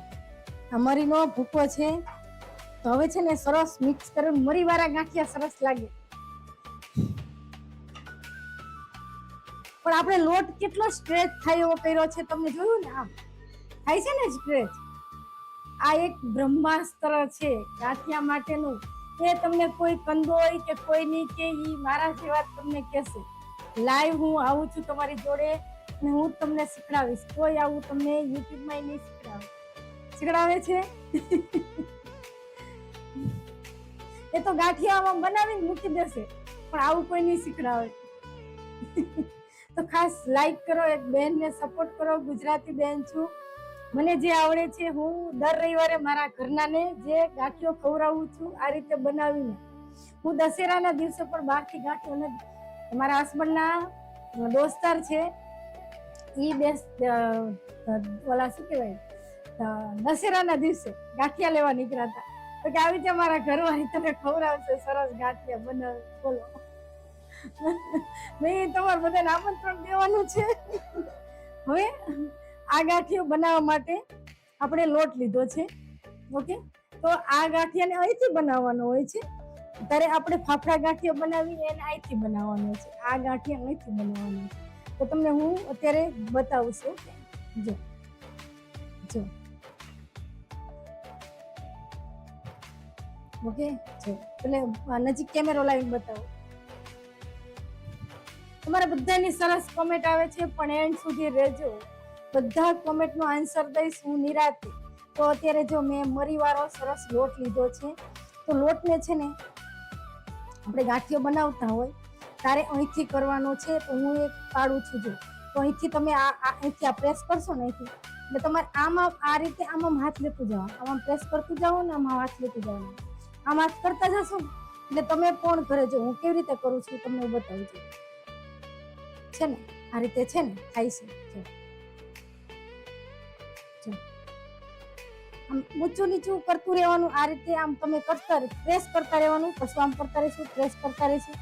આ મરીનો ભૂકો છે. તો હવે છે ને સરસ મિક્સ કરીને મરી વાળા ગાંઠિયા સરસ લાગે. પણ આપણે લોટ કેટલો સ્ટ્રેચ થાય એવો કર્યો છે, તમને જોયું ને? આમ થાય છે ને સ્ટ્રેચ. આ એક બ્રહ્માસ્ત્ર છે ગાંઠિયા માટેનું. એ તમને કોઈ કંદોય કે કોઈ નહીં કે ઈ મારા જેવા તમને કહેશે. લાઈવ હું આવું છું તમારી જોડે અને હું તમને શીખડાવીશ. કોઈ આવું તમને યુટ્યુબમાં નહીં શીખડાવે છે. એ તો ગાંઠિયામાં બનાવીને મૂકી દેશે, પણ આવું કોઈ નહીં શીખડાવે. તો ખાસ લાઈક કરો, એક બહેનને સપોર્ટ કરો. ગુજરાતી બહેન છું, મને જે આવડે છે હું દર રવિવારે મારા ઘરનાને જે ગાંઠિયો ખવડાવું છું આ રીતે બનાવીને. હું દશેરાના દિવસે પણ બહારથી ગાંઠિયો નથી. મારા હસબન્ડના દોસ્તાર છે, ઈ ઓલા શું કહેવાય, દશેરાના દિવસે ગાંઠિયા લેવા નીકળ્યા હતા. તો કે આવી રીતે મારા ઘરવાળી તમે ખવડાવશે, સરસ ગાંઠિયા બનાવે. બોલો, નહીં તમારે બધાને આમંત્રણ દેવાનું છે. હવે આ ગાંઠિયો બનાવવા માટે આપણે લોટ લીધો છે. ઓકે, તો આ ગાંઠિયાને અહીંથી બનાવવાનો હોય છે. ત્યારે આપણે ફાફડા ગાંઠિયો બનાવીને એને અહીંથી બનાવવાનો છે. આ ગાંઠિયા અહીંથી બનાવવાનો છે. તો તમને હું અત્યારે બતાવું છું. જો જો ઓકે, જો એટલે નજીક કેમેરો લાવીને બતાવો. તમારા બધાની સરસ કોમેન્ટ આવે છે, પણ એન્ડ સુધી રહેજો. બધા કોમેન્ટનો આન્સર દઈશ હું નિરાતે. તો અત્યારે જો મેં મરીવાળો સરસ લોટ લીધો છે. તો લોટને છે ને આપણે ગાંઠિયો બનાવતા હોય ત્યારે અહીંથી કરવાનો છે. તો હું એક પાડું છું. જો તો અહીંથી તમે અહીંથી આ પ્રેસ કરશો ને, અહીંથી એટલે તમારે આમાં આ રીતે આમાં હાથ લેતું જવાનું. આમાં પ્રેસ કરતું જાઓ ને આમાં હાથ લેતું જવાનું. આમ હાથ કરતા જશો એટલે તમે પણ ઘરે જો હું કેવી રીતે કરું છું તમને બતાવું છું. છે ને આ રીતે છે ને થાય છે. જો આમ ઊંચું નીચું કરતું રહેવાનું. આ રીતે આમ તમે કરતા પ્રેસ કરતા રહેવાનું. પછી આમ કરતા રહીશું, પ્રેસ કરતા રહીશું,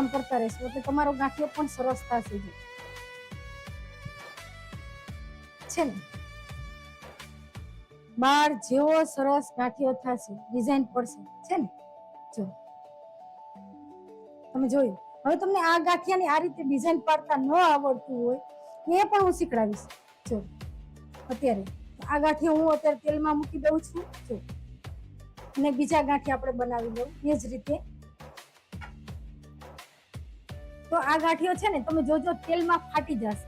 આમ કરતા રહીશું. એટલે તમારો ગાંઠિયો પણ સરસ થશે. છે ને બાર જેવો સરસ ગાંઠિયો થશે, ડિઝાઇન પડશે. છે ને જો તમે જોયું. હવે તમને આ ગાંઠિયાની આ રીતે ડિઝાઇન પાડતા ન આવડતું હોય એ પણ હું શીખડાવીશ. જો અત્યારે આ ગાંઠિયો હું અત્યારે તેલમાં મૂકી દઉં છું. જો અને બીજા ગાંઠિયા આપણે બનાવી લઉં એ જ રીતે. તો આ ગાંઠિયો છે ને તમે જોજો તેલમાં ફાટી જશે.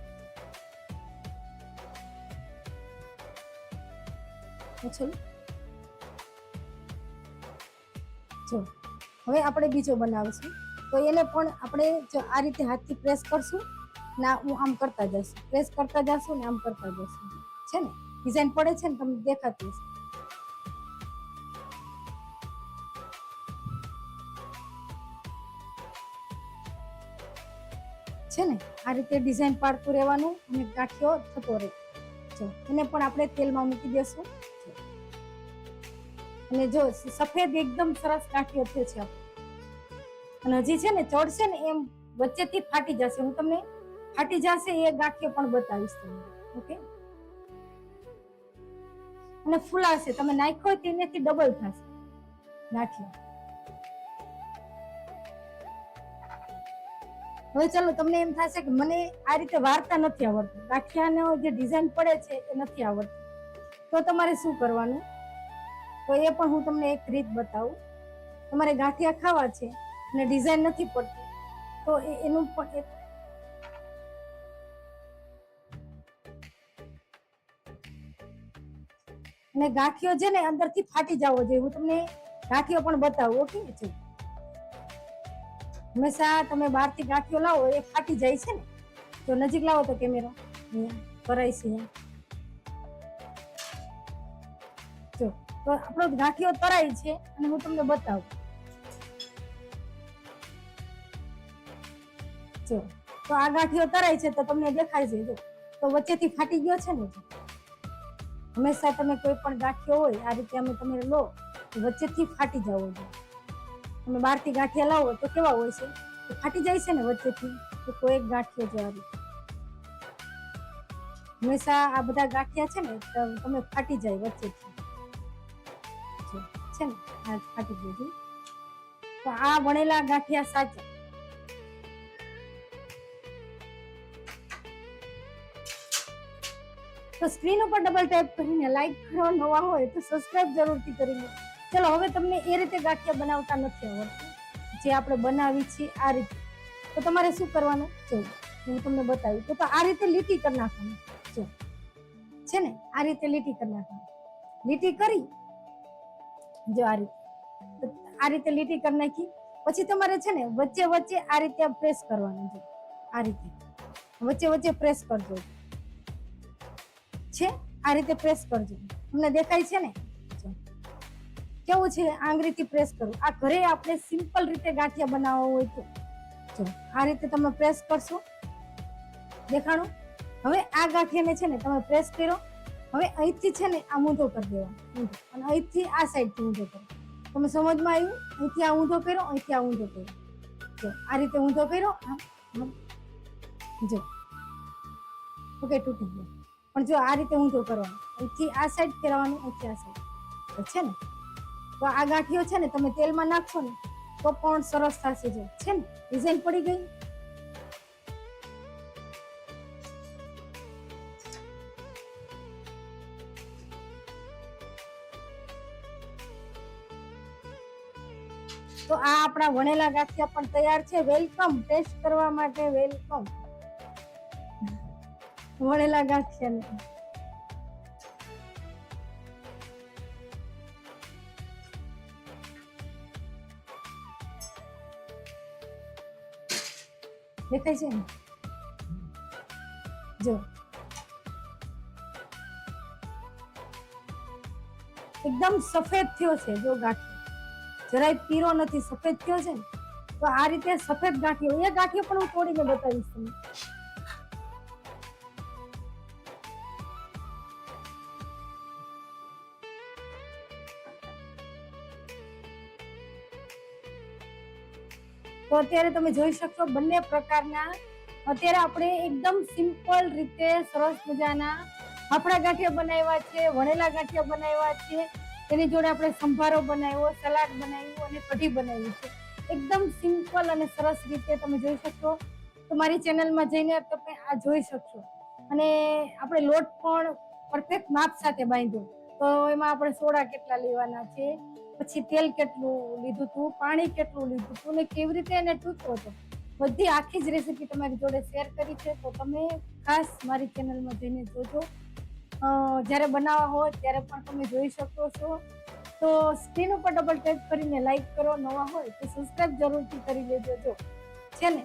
જો હવે આપણે બીજો બનાવીશું. તો એને પણ આપણે જો આ રીતે હાથથી પ્રેસ કરશું ને હું આમ કરતા જશું, પ્રેસ કરતા જશું ને આમ કરતા જશું. છે ને ડિઝાઇન પડે છે ને તમને દેખાતી હશે. છે ને આ રીતે ડિઝાઇન પાડતું રહેવાનું અને ગાંઠિયો થતો રહે. જો એને પણ આપણે તેલમાં મૂકી દેશું. અને જો સફેદ એકદમ સરસ ગાંઠિયો થયો છે અને હજી છે ને ચડશે ને એમ વચ્ચેથી ફાટી જશે. હું તમને ફાટી જશે એ ગાંઠિયો પણ બતાવીશ તમને. ઓકે, અને ફૂલાશે, તમે નાખ્યો હોય તેનાથી ડબલ થશે ગાંઠિયો. હવે ચાલો, તમને એમ થશે કે મને આ રીતે વાર્તા નથી આવડતું, ગાંઠિયાનો જે ડિઝાઇન પડે છે એ નથી આવડતું, તો તમારે શું કરવાનું? તો એ પણ હું તમને એક રીત બતાવું. તમારે ગાંઠિયા ખાવા છે અને ડિઝાઇન નથી પડતી, તો એનું પણ એક અને ગાંઠિયો છે ને અંદરથી ફાટી જવો જોઈએ. હું તમને ગાંઠિયો પણ બતાવું. ઓકે, છે હંમેશા તમે બહારથી ગાંઠિયો લાવો એ ફાટી જાય છે ને. તો નજીક લાવો તો કેમેરો, કરાય છે જો. તો આપણો ગાંઠિયો તરાય છે અને હું તમને બતાવું. જો, તો આ ગાંઠિયો તરાય છે તો તમને દેખાય છે જો, તો વચ્ચેથી ફાટી ગયો છે ને. હંમેશા તમે કોઈ પણ ગાંઠિયો હોય આ રીતે અમે તમે લો વચ્ચેથી ફાટી જવો જોઈએ. તમે બહારથી ગાંઠિયા લાવો તો કેવા હોય છે, તો ફાટી જાય છે ને વચ્ચેથી. તો કોઈ એક ગાંઠિયો જો આ રીતે હંમેશા આ બધા ગાંઠિયા છે ને તમે ફાટી જાય વચ્ચેથી છે ને. આ ફાટી ગયું. તો આ વણેલા ગાંઠિયા સાચા. તો સ્ક્રીન ઉપર ડબલ ટેપ કરીને લાઈક કરો, નવા હોય તો સબસ્ક્રાઇબ જરૂરથી કરી લો. ચલો, હવે તમને એ રીતે ગાંઠિયા બનાવતા નથી આવડતું જે આપણે બનાવી છીએ આ રીતે, તો તમારે શું કરવાનું જો હું તમને બતાવી. તો આ રીતે લીટી કરી નાખવાની જો, છે ને આ રીતે લીટી કરી નાખવાની. લીટી કરી જો આ રીતે, આ રીતે લીટી કરી નાખી પછી તમારે છે ને વચ્ચે વચ્ચે આ રીતે પ્રેસ કરવાનું છે. આ રીતે વચ્ચે વચ્ચે પ્રેસ કરજો છે. આ રીતે પ્રેસ કરજો. તમને દેખાય છે ને કેવું છે? આંગળીથી પ્રેસ કરું. આ ઘરે આપણે સિમ્પલ રીતે ગાંઠિયા બનાવવા હોય તો જો આ રીતે તમે પ્રેસ કરશો. દેખાણું? હવે આ ગાંઠિયાને છે ને તમે પ્રેસ કર્યો. હવે અહીંથી છે ને આ ઊંધો કરી દેવાનો, અને અહીંથી આ સાઈડથી ઊંધો કરો. તમે સમજમાં આવ્યું? અહીંથી આ ઊંધો કર્યો, અહીંથી આ ઊંધો કર્યો. જો આ રીતે ઊંધો કર્યો જો. ઓકે, તૂટી ગયો. પણ જો આ રીતે ઊંધો કરવાનો, અહીંથી આ સાઈડ ફેરવાનું, અહીંથી આ સાઈડ છે ને. તો આ ગાંઠિયો છે ને તમે તેલમાં નાખશો ને તો પણ સરસ થશે. જો છે ને ડિઝાઇન પડી ગઈ. તો આ આપણા વણેલા ગાંઠિયા પણ તૈયાર છે. વેલકમ, ટેસ્ટ કરવા માટે વેલકમ. વણેલા ગાંઠિયાને દેખાય છે ને જો, એકદમ સફેદ થયો છે. જો ગાંઠિયો જરાય પીરો નથી, સફેદ થયો છે ને. તો આ રીતે સફેદ ગાંઠિયો, એ ગાંઠિયો પણ હું તોડીને બતાવીશ તમને. તો અત્યારે તમે જોઈ શકશો બંને પ્રકારના. અત્યારે આપણે એકદમ સિમ્પલ રીતે સરસ મજાના ફાફડા ગાંઠિયા બનાવ્યા છે, વણેલા ગાંઠિયા બનાવ્યા છે. એની જોડે આપણે સંભારો બનાવ્યો, સલાડ બનાવ્યું અને કઢી બનાવી છે. એકદમ સિમ્પલ અને સરસ રીતે તમે જોઈ શકશો. તમારી ચેનલમાં જઈને તમે આ જોઈ શકશો. અને આપણે લોટ પણ પરફેક્ટ માપ સાથે બાંધ્યો. તો એમાં આપણે સોડા કેટલા લેવાના છે, પછી તેલ કેટલું લીધું હતું, પાણી કેટલું લીધું હતું, ને કેવી રીતે એને ટૂંકો હતો, બધી આખી જ રેસીપી તમારી જોડે શેર કરી છે. તો તમે ખાસ મારી ચેનલમાં જઈને જોજો. જ્યારે બનાવવા હોય ત્યારે પણ તમે જોઈ શકો છો. તો સ્ક્રીન ઉપર ડબલ ટેપ કરીને લાઈક કરો, નવા હોય તો સબસ્ક્રાઇબ જરૂરથી કરી લેજો. જો છે ને.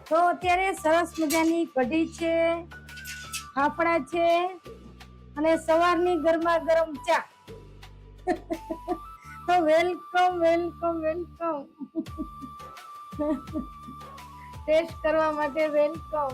તો અત્યારે સરસ મજાની કઢી છે, ફાફડા છે અને સવારની ગરમા ગરમ ચા. તો વેલકમ વેલકમ વેલકમ. ટેસ્ટ કરવા માટે વેલકમ.